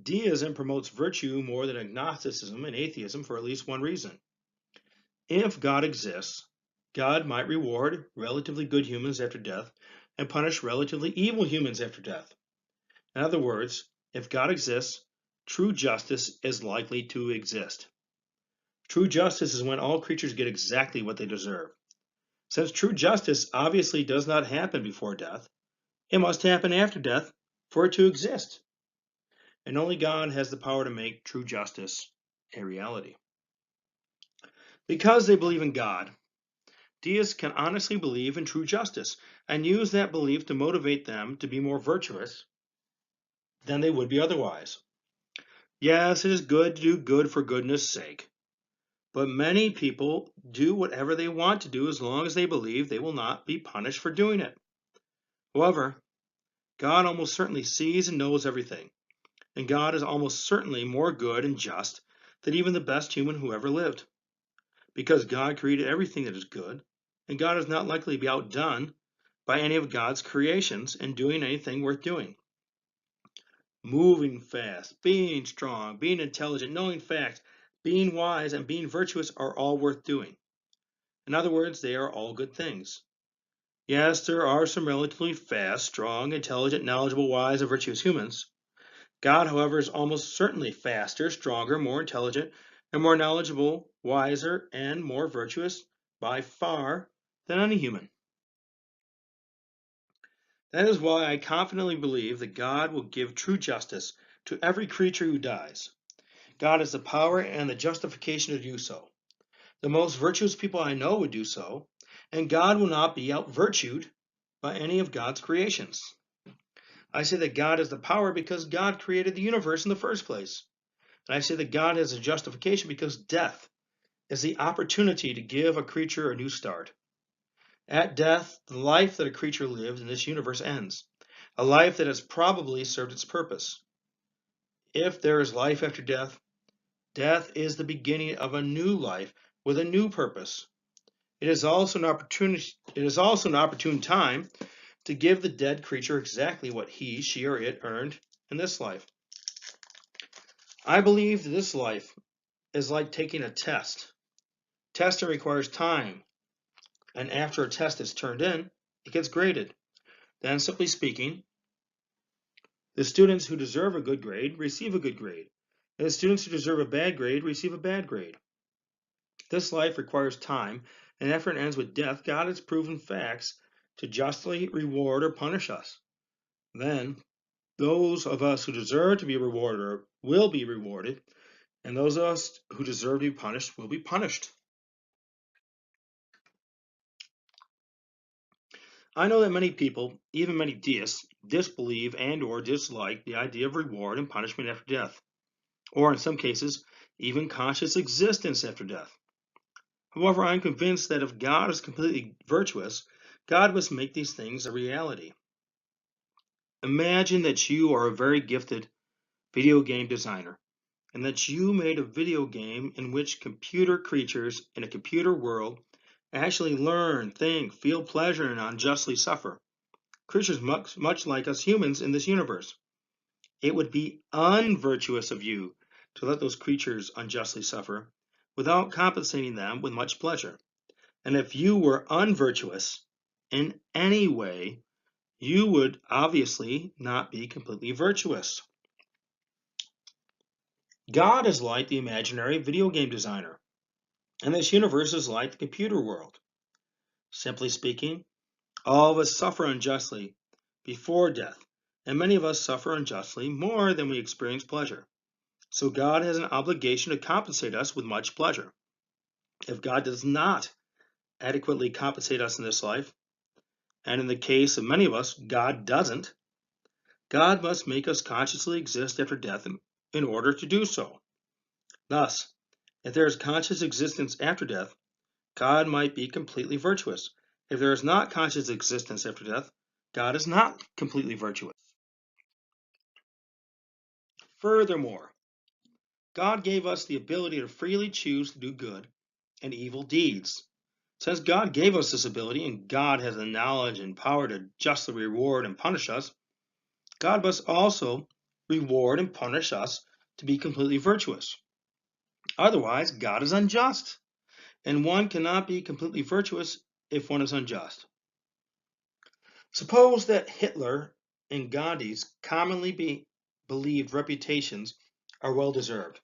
Deism promotes virtue more than agnosticism and atheism for at least one reason. If God exists, God might reward relatively good humans after death and punish relatively evil humans after death. In other words, if God exists, true justice is likely to exist. True justice is when all creatures get exactly what they deserve. Since true justice obviously does not happen before death, it must happen after death for it to exist. And only God has the power to make true justice a reality. Because they believe in God, deists can honestly believe in true justice and use that belief to motivate them to be more virtuous than they would be otherwise. Yes, it is good to do good for goodness sake, but many people do whatever they want to do as long as they believe they will not be punished for doing it. However, God almost certainly sees and knows everything, and God is almost certainly more good and just than even the best human who ever lived. Because God created everything that is good, and God is not likely to be outdone by any of God's creations in doing anything worth doing. Moving fast, being strong, being intelligent, knowing facts, being wise, and being virtuous are all worth doing. In other words, they are all good things. Yes, there are some relatively fast, strong, intelligent, knowledgeable, wise, and virtuous humans. God, however, is almost certainly faster, stronger, more intelligent, and more knowledgeable, wiser, and more virtuous by far than any human. That is why I confidently believe that God will give true justice to every creature who dies. God has the power and the justification to do so. The most virtuous people I know would do so, and God will not be out-virtued by any of God's creations. I say that God has the power because God created the universe in the first place. And I say that God has a justification because death is the opportunity to give a creature a new start. At death, the life that a creature lived in this universe ends, a life that has probably served its purpose. If there is life after death, death is the beginning of a new life with a new purpose. It is also an opportune time to give the dead creature exactly what he, she, or it earned in this life. I believe that this life is like taking a test. Testing requires time, and after a test is turned in, it gets graded. Then, simply speaking, the students who deserve a good grade receive a good grade, and the students who deserve a bad grade receive a bad grade. This life requires time, and after it ends with death, God has proven facts to justly reward or punish us. Then, those of us who deserve to be rewarded will be rewarded, and those of us who deserve to be punished will be punished. I know that many people, even many deists, disbelieve and or dislike the idea of reward and punishment after death, or in some cases, even conscious existence after death. However, I am convinced that if God is completely virtuous, God must make these things a reality. Imagine that you are a very gifted video game designer, and that you made a video game in which computer creatures in a computer world actually learn, think, feel pleasure, and unjustly suffer. Creatures much like us humans in this universe. It would be unvirtuous of you to let those creatures unjustly suffer without compensating them with much pleasure. And if you were unvirtuous in any way, you would obviously not be completely virtuous. God is like the imaginary video game designer, and this universe is like the computer world. Simply speaking, all of us suffer unjustly before death, and many of us suffer unjustly more than we experience pleasure. So God has an obligation to compensate us with much pleasure. If God does not adequately compensate us in this life, and in the case of many of us, God doesn't, God must make us consciously exist after death in order to do so. Thus, if there is conscious existence after death, God might be completely virtuous. If there is not conscious existence after death, God is not completely virtuous. Furthermore, God gave us the ability to freely choose to do good and evil deeds. Since God gave us this ability and God has the knowledge and power to justly reward and punish us, God must also reward and punish us to be completely virtuous. Otherwise, God is unjust, and one cannot be completely virtuous if one is unjust. Suppose that Hitler and Gandhi's commonly believed reputations are well deserved.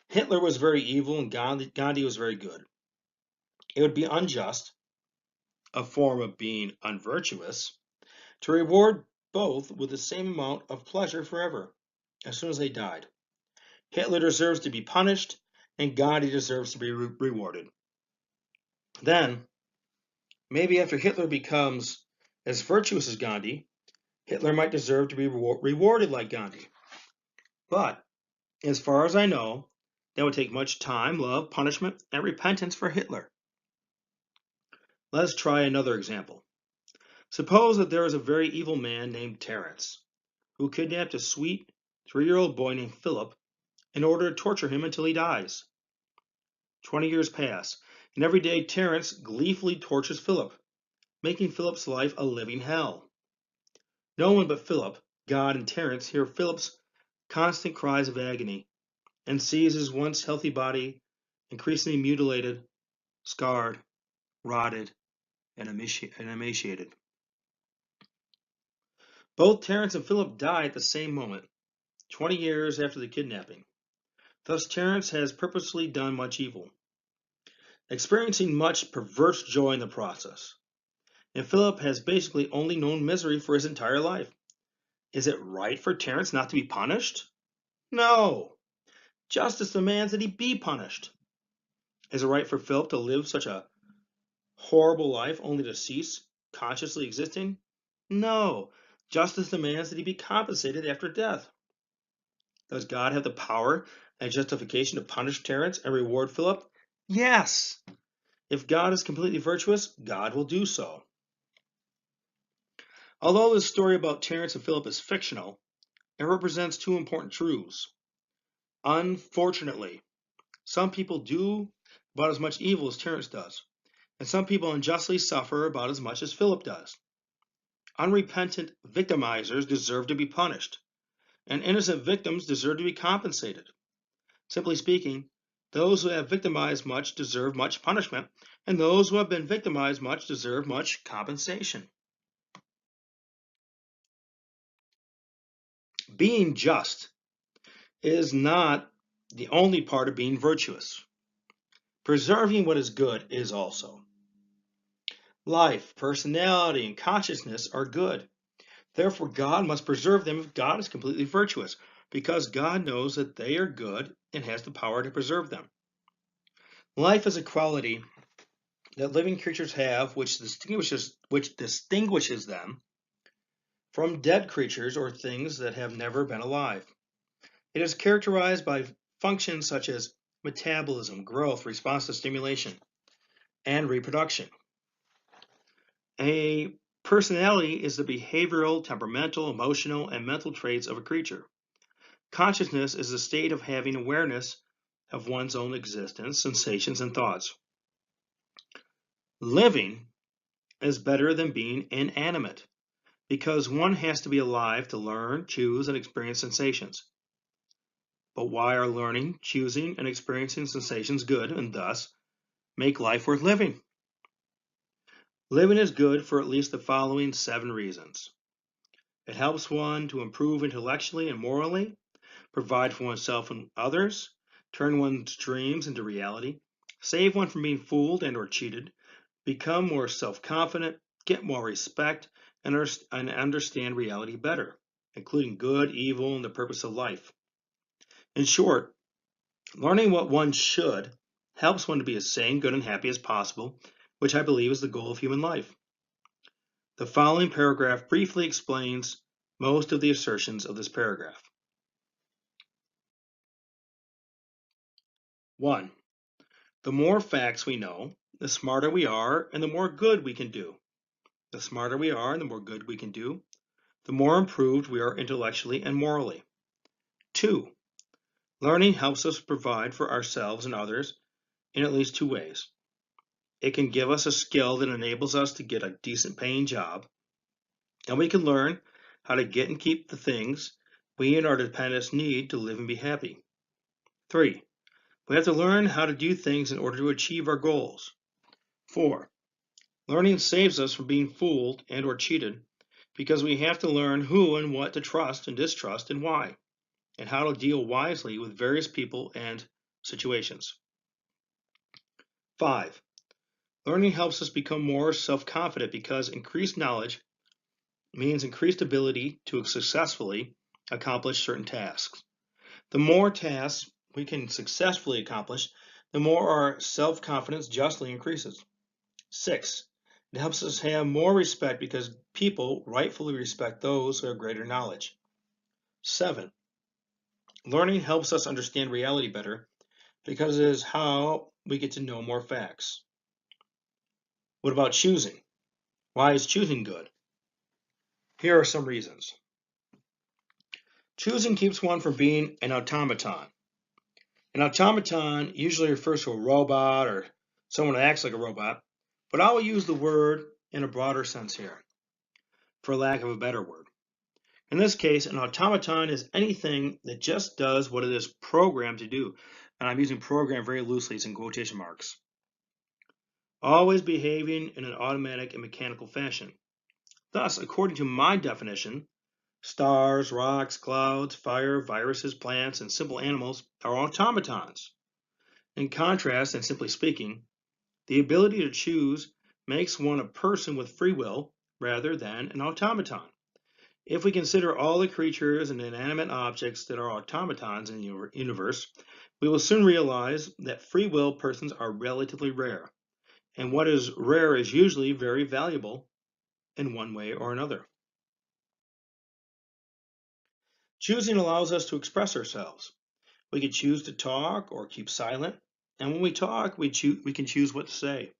Hitler was very evil and Gandhi was very good. It would be unjust, a form of being unvirtuous, to reward both with the same amount of pleasure forever, as soon as they died. Hitler deserves to be punished, and Gandhi deserves to be rewarded. Then, maybe after Hitler becomes as virtuous as Gandhi, Hitler might deserve to be rewarded like Gandhi. But, as far as I know, that would take much time, love, punishment, and repentance for Hitler. Let's try another example. Suppose that there is a very evil man named Terence, who kidnapped a sweet 3-year-old boy named Philip in order to torture him until he dies. 20 years pass, and every day Terence gleefully tortures Philip, making Philip's life a living hell. No one but Philip, God, and Terence hear Philip's constant cries of agony and sees his once healthy body increasingly mutilated, scarred, rotted, and emaciated. Both Terence and Philip die at the same moment, 20 years after the kidnapping. Thus Terence has purposely done much evil, experiencing much perverse joy in the process. And Philip has basically only known misery for his entire life. Is it right for Terence not to be punished? No. Justice demands that he be punished. Is it right for Philip to live such a horrible life only to cease consciously existing? No. Justice demands that he be compensated after death. Does God have the power and justification to punish Terence and reward Philip? Yes. If God is completely virtuous, God will do so. Although this story about Terence and Philip is fictional, it represents two important truths. Unfortunately, some people do about as much evil as Terence does, and some people unjustly suffer about as much as Philip does. Unrepentant victimizers deserve to be punished, and innocent victims deserve to be compensated. Simply speaking, those who have victimized much deserve much punishment, and those who have been victimized much deserve much compensation. Being just is not the only part of being virtuous. Preserving what is good is also. Life, personality, and consciousness are good. Therefore, God must preserve them if God is completely virtuous, because God knows that they are good and has the power to preserve them. Life is a quality that living creatures have which distinguishes them from dead creatures or things that have never been alive. It is characterized by functions such as metabolism, growth, response to stimulation, and reproduction. A personality is the behavioral, temperamental, emotional, and mental traits of a creature. Consciousness is the state of having awareness of one's own existence, sensations, and thoughts. Living is better than being inanimate because one has to be alive to learn, choose, and experience sensations. But why are learning, choosing, and experiencing sensations good and thus make life worth living? Living is good for at least the following 7 reasons. It helps one to improve intellectually and morally, provide for oneself and others, turn one's dreams into reality, save one from being fooled and or cheated, become more self-confident, get more respect, and understand reality better, including good, evil, and the purpose of life. In short, learning what one should helps one to be as sane, good, and happy as possible, which I believe is the goal of human life. The following paragraph briefly explains most of the assertions of this paragraph. 1. The more facts we know, the smarter we are and the more good we can do. The smarter we are and the more good we can do, the more improved we are intellectually and morally. 2. Learning helps us provide for ourselves and others in at least two ways. It can give us a skill that enables us to get a decent paying job, and we can learn how to get and keep the things we and our dependents need to live and be happy. 3. We have to learn how to do things in order to achieve our goals. 4. Learning saves us from being fooled and or cheated because we have to learn who and what to trust and distrust and why, and how to deal wisely with various people and situations. 5. Learning helps us become more self-confident because increased knowledge means increased ability to successfully accomplish certain tasks. The more tasks we can successfully accomplish, the more our self-confidence justly increases. 6. It helps us have more respect because people rightfully respect those who have greater knowledge. 7. Learning helps us understand reality better because it is how we get to know more facts. What about choosing? Why is choosing good? Here are some reasons. Choosing keeps one from being an automaton. An automaton usually refers to a robot or someone that acts like a robot, but I will use the word in a broader sense here, for lack of a better word. In this case, an automaton is anything that just does what it is programmed to do, and I'm using program very loosely, it's in quotation marks. Always behaving in an automatic and mechanical fashion. Thus, according to my definition, stars, rocks, clouds, fire, viruses, plants, and simple animals are automatons. In contrast, and simply speaking, the ability to choose makes one a person with free will rather than an automaton. If we consider all the creatures and inanimate objects that are automatons in the universe, we will soon realize that free will persons are relatively rare, and what is rare is usually very valuable in one way or another. Choosing allows us to express ourselves. We can choose to talk or keep silent, and when we talk, we can choose what to say.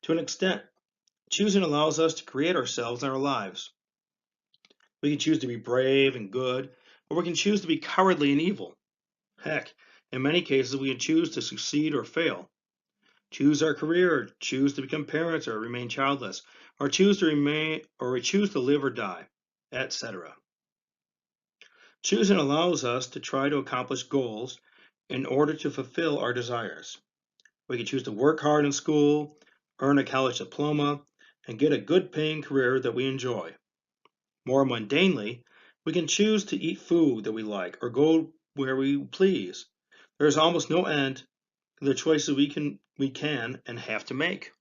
To an extent, choosing allows us to create ourselves and our lives. We can choose to be brave and good, or we can choose to be cowardly and evil. Heck, in many cases, we can choose to succeed or fail. Choose our career, choose to become parents or remain childless, or choose to live or die, etc. Choosing allows us to try to accomplish goals in order to fulfill our desires. We can choose to work hard in school, earn a college diploma, and get a good paying career that we enjoy. More mundanely, we can choose to eat food that we like or go where we please. There is almost no end to the choices we can and have to make.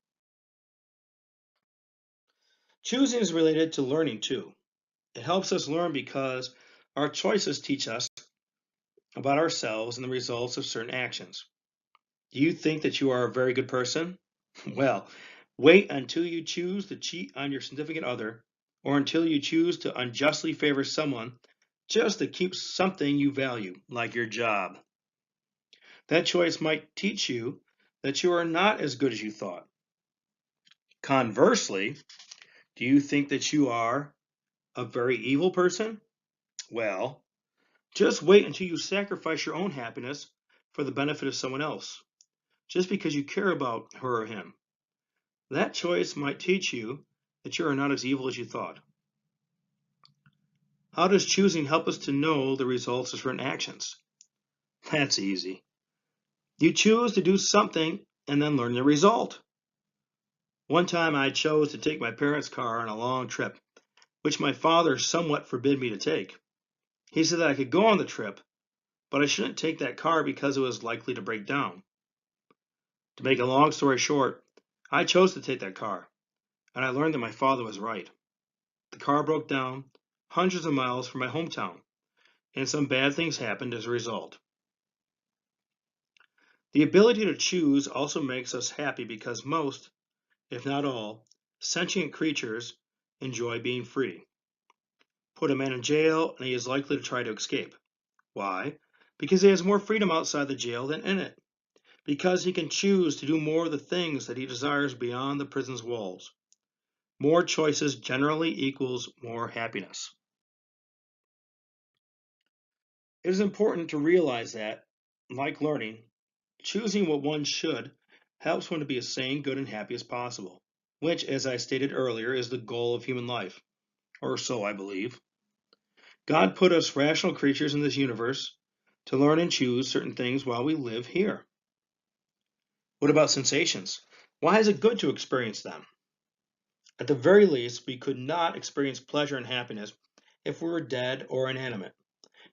Choosing is related to learning too. It helps us learn because our choices teach us about ourselves and the results of certain actions. Do you think that you are a very good person? Well, wait until you choose to cheat on your significant other or until you choose to unjustly favor someone just to keep something you value, like your job. That choice might teach you that you are not as good as you thought. Conversely, do you think that you are a very evil person? Well, just wait until you sacrifice your own happiness for the benefit of someone else, just because you care about her or him. That choice might teach you that you are not as evil as you thought. How does choosing help us to know the results of certain actions? That's easy. You choose to do something and then learn the result. One time I chose to take my parents' car on a long trip, which my father somewhat forbid me to take. He said that I could go on the trip, but I shouldn't take that car because it was likely to break down. To make a long story short, I chose to take that car, and I learned that my father was right. The car broke down hundreds of miles from my hometown, and some bad things happened as a result. The ability to choose also makes us happy because most, if not all, sentient creatures enjoy being free. Put a man in jail, and he is likely to try to escape. Why? Because he has more freedom outside the jail than in it. Because he can choose to do more of the things that he desires beyond the prison's walls. More choices generally equals more happiness. It is important to realize that, like learning, choosing what one should helps one to be as sane, good, and happy as possible, which, as I stated earlier, is the goal of human life, or so I believe. God put us rational creatures in this universe to learn and choose certain things while we live here. What about sensations? Why is it good to experience them? At the very least, we could not experience pleasure and happiness if we were dead or inanimate.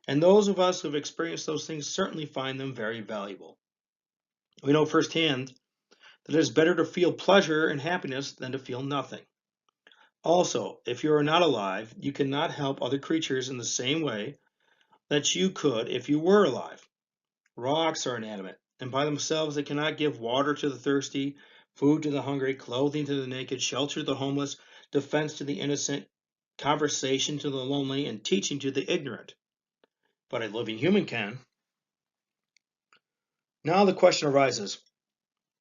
And those of us who have experienced those things certainly find them very valuable. We know firsthand that it is better to feel pleasure and happiness than to feel nothing. Also, if you are not alive, you cannot help other creatures in the same way that you could if you were alive. Rocks are inanimate, and by themselves they cannot give water to the thirsty, food to the hungry, clothing to the naked, shelter to the homeless, defense to the innocent, conversation to the lonely, and teaching to the ignorant. But a living human can. Now the question arises,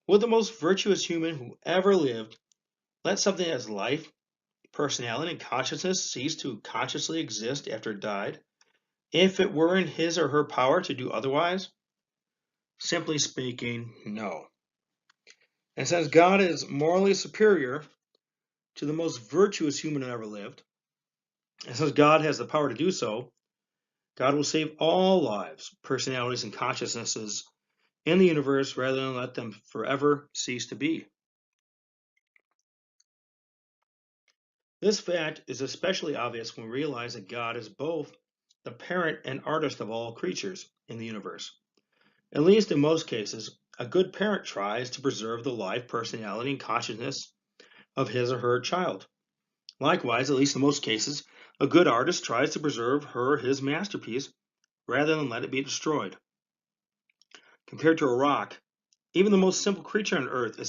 would the most virtuous human who ever lived let something as life, personality, and consciousness cease to consciously exist after it died, if it were in his or her power to do otherwise? Simply speaking, no. And since God is morally superior to the most virtuous human who ever lived, and since God has the power to do so, God will save all lives, personalities, and consciousnesses in the universe rather than let them forever cease to be. This fact is especially obvious when we realize that God is both the parent and artist of all creatures in the universe. At least in most cases, a good parent tries to preserve the life, personality, and consciousness of his or her child. Likewise, at least in most cases, a good artist tries to preserve her or his masterpiece rather than let it be destroyed. Compared to a rock, even the most simple creature on earth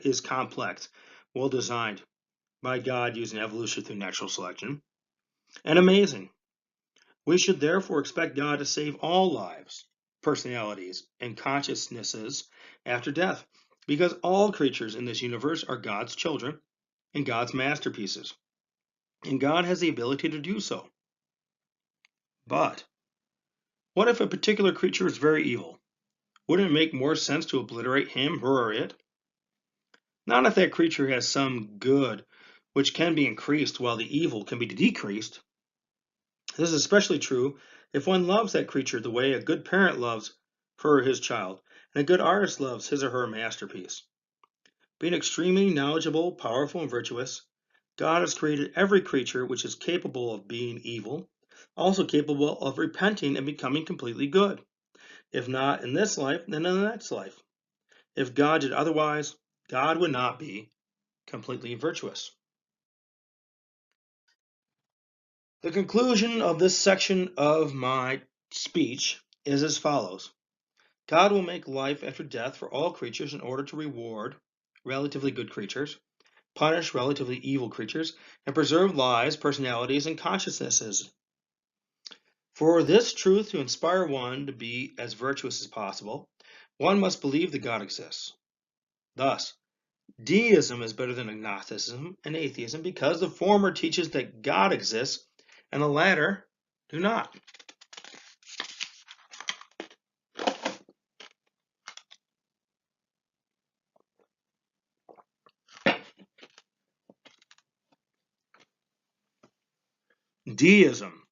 is complex, well designed by God using evolution through natural selection, and amazing. We should therefore expect God to save all lives, personalities, and consciousnesses after death, because all creatures in this universe are God's children and God's masterpieces, and God has the ability to do so. But what if a particular creature is very evil? Wouldn't it make more sense to obliterate him, her, or it? Not if that creature has some good which can be increased while the evil can be decreased. This is especially true if one loves that creature the way a good parent loves her or his child, and a good artist loves his or her masterpiece. Being extremely knowledgeable, powerful, and virtuous, God has created every creature which is capable of being evil, also capable of repenting and becoming completely good. If not in this life, then in the next life. If God did otherwise, God would not be completely virtuous. The conclusion of this section of my speech is as follows. God will make life after death for all creatures in order to reward relatively good creatures, punish relatively evil creatures, and preserve lives, personalities, and consciousnesses. For this truth to inspire one to be as virtuous as possible, one must believe that God exists. Thus, Deism is better than Agnosticism and atheism because the former teaches that God exists and the latter do not. Deism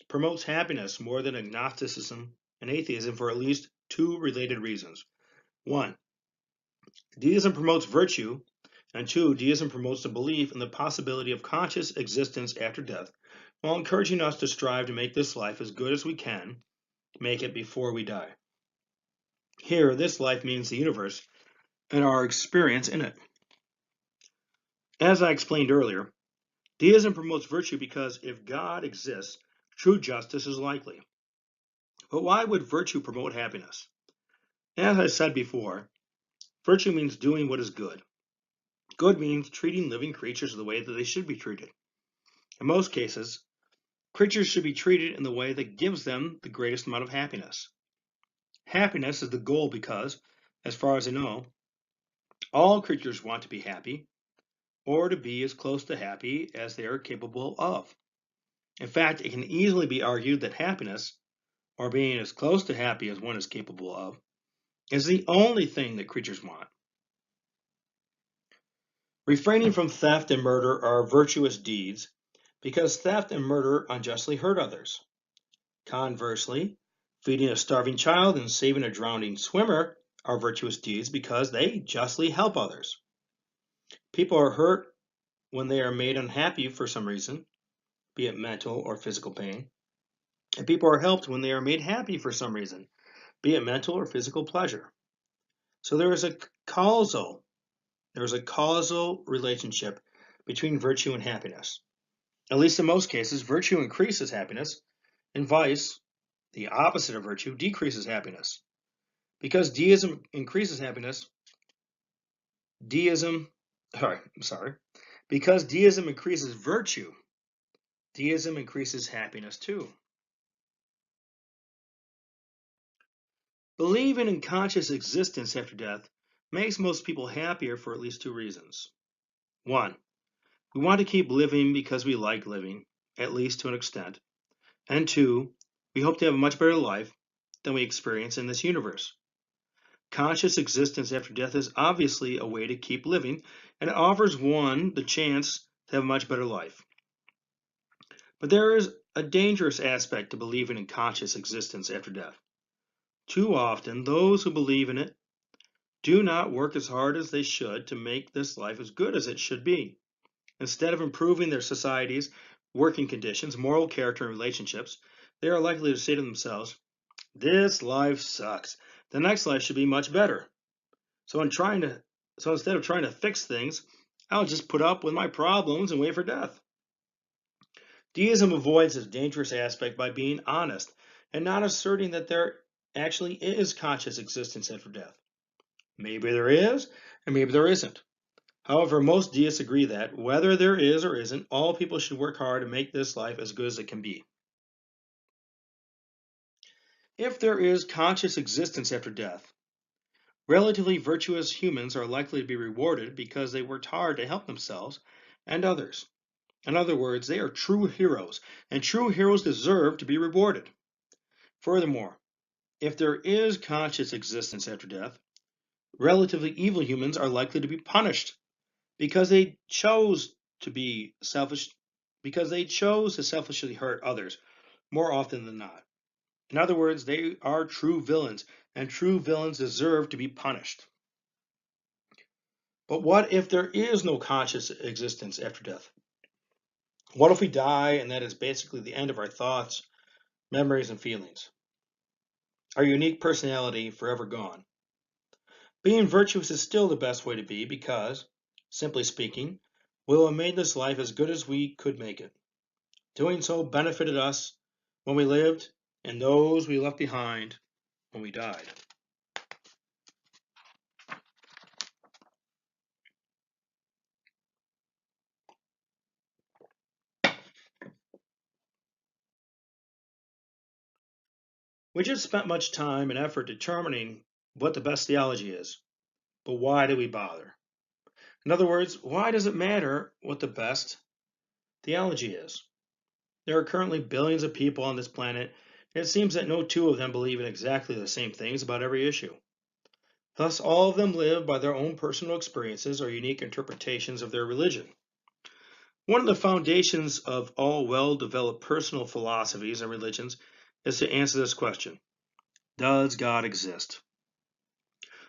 promotes happiness more than agnosticism and atheism for at least two related reasons. One, deism promotes virtue, and two, deism promotes the belief in the possibility of conscious existence after death, while encouraging us to strive to make this life as good as we can make it before we die. Here, this life means the universe and our experience in it. As I explained earlier, deism promotes virtue because if God exists, true justice is likely. But why would virtue promote happiness? As I said before, virtue means doing what is good. Good means treating living creatures the way that they should be treated. In most cases, Creatures should be treated in the way that gives them the greatest amount of happiness. Happiness is the goal because, as far as I know, all creatures want to be happy or to be as close to happy as they are capable of. In fact, it can easily be argued that happiness, or being as close to happy as one is capable of, is the only thing that creatures want. Refraining from theft and murder are virtuous deeds because theft and murder unjustly hurt others. Conversely, feeding a starving child and saving a drowning swimmer are virtuous deeds because they justly help others. People are hurt when they are made unhappy for some reason, be it mental or physical pain, and people are helped when they are made happy for some reason, be it mental or physical pleasure. So there is a causal relationship between virtue and happiness. At least in most cases, virtue increases happiness, and vice, the opposite of virtue, decreases happiness. Because deism increases happiness, because deism increases virtue, deism increases happiness too. Believing in conscious existence after death makes most people happier for at least two reasons. One, we want to keep living because we like living, at least to an extent. And two, we hope to have a much better life than we experience in this universe. Conscious existence after death is obviously a way to keep living, and it offers one the chance to have a much better life. But there is a dangerous aspect to believing in conscious existence after death. Too often, those who believe in it do not work as hard as they should to make this life as good as it should be. Instead of improving their society's working conditions, moral character, and relationships, they are likely to say to themselves, "This life sucks. The next life should be much better. So instead of trying to fix things, I'll just put up with my problems and wait for death." Deism avoids this dangerous aspect by being honest and not asserting that there actually is conscious existence after death. Maybe there is, and maybe there isn't. However, most deists agree that, whether there is or isn't, all people should work hard to make this life as good as it can be. If there is conscious existence after death, relatively virtuous humans are likely to be rewarded because they worked hard to help themselves and others. In other words, they are true heroes, and true heroes deserve to be rewarded. Furthermore, if there is conscious existence after death, relatively evil humans are likely to be punished because they chose to be selfish, because they chose to selfishly hurt others more often than not. In other words, they are true villains, and true villains deserve to be punished. But what if there is no conscious existence after death? What if we die and that is basically the end of our thoughts, memories, and feelings? Our unique personality forever gone. Being virtuous is still the best way to be because, simply speaking, we will have made this life as good as we could make it. Doing so benefited us when we lived and those we left behind when we died. We just spent much time and effort determining what the best theology is, but why do we bother? In other words, why does it matter what the best theology is? There are currently billions of people on this planet, and it seems that no two of them believe in exactly the same things about every issue. Thus, all of them live by their own personal experiences or unique interpretations of their religion. One of the foundations of all well-developed personal philosophies and religions is to answer this question: does God exist?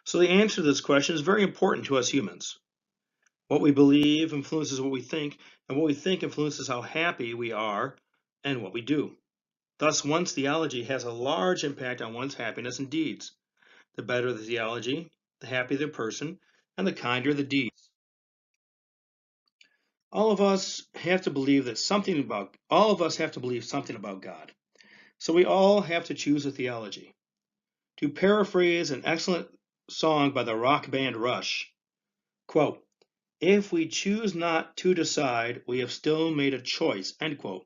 So the answer to this question is very important to us humans. What we believe influences what we think, and what we think influences how happy we are and what we do. Thus, one's theology has a large impact on one's happiness and deeds. The better the theology, the happier the person, and the kinder the deeds. All of us have to believe something about God. So we all have to choose a theology. To paraphrase an excellent song by the rock band Rush, quote, "If we choose not to decide, we have still made a choice," end quote.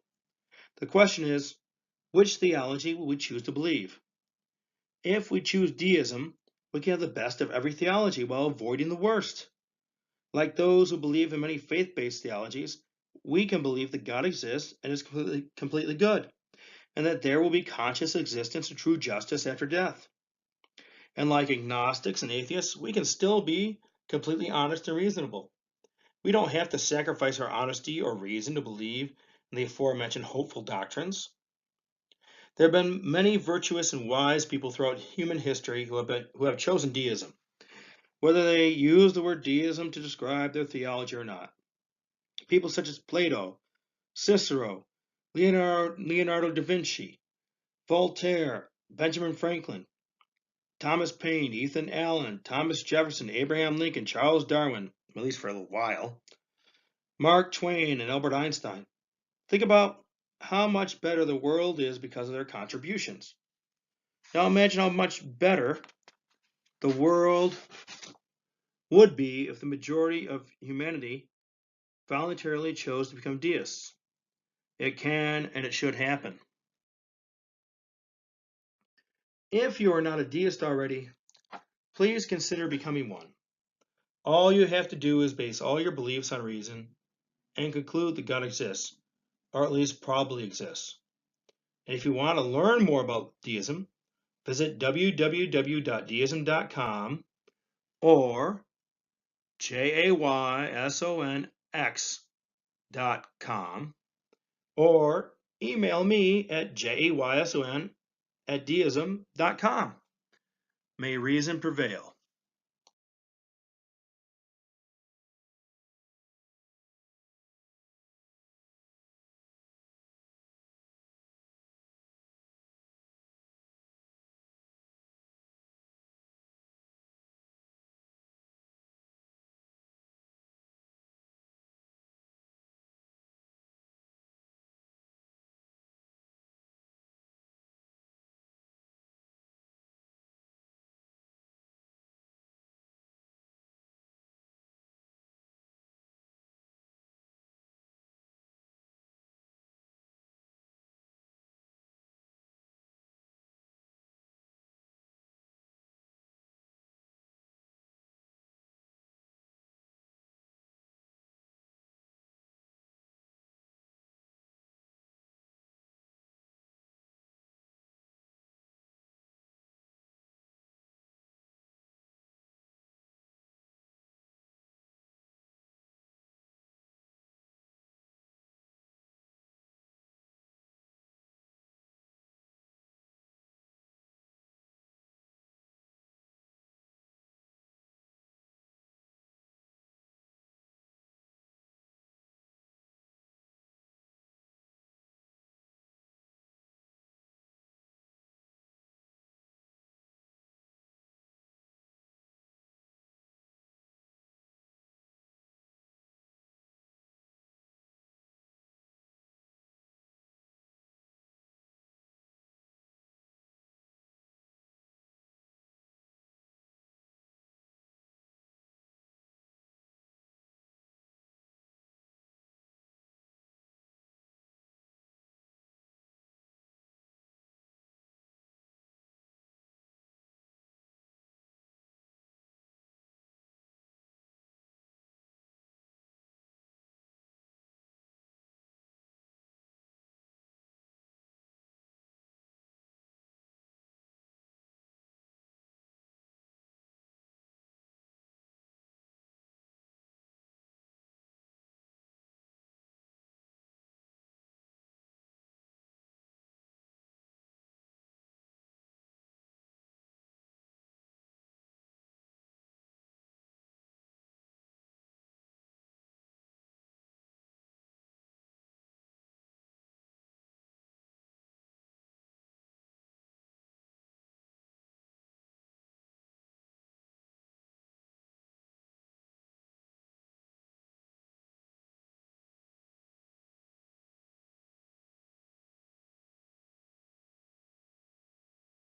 The question is, which theology will we choose to believe? If we choose deism, we can have the best of every theology while avoiding the worst. Like those who believe in many faith-based theologies, we can believe that God exists and is completely good, and that there will be conscious existence and true justice after death. And like agnostics and atheists, we can still be completely honest and reasonable. We don't have to sacrifice our honesty or reason to believe in the aforementioned hopeful doctrines. There have been many virtuous and wise people throughout human history who have chosen deism, whether they use the word deism to describe their theology or not. People such as Plato, Cicero, Leonardo da Vinci, Voltaire, Benjamin Franklin, Thomas Paine, Ethan Allen, Thomas Jefferson, Abraham Lincoln, Charles Darwin, at least for a little while, Mark Twain, and Albert Einstein. Think about how much better the world is because of their contributions. Now imagine how much better the world would be if the majority of humanity voluntarily chose to become deists. It can and it should happen. If you are not a deist already, please consider becoming one. All you have to do is base all your beliefs on reason and conclude that God exists, or at least probably exists. And if you want to learn more about deism, visit www.deism.com or jaysonx.com or email me at jayson@deism.com. May reason prevail.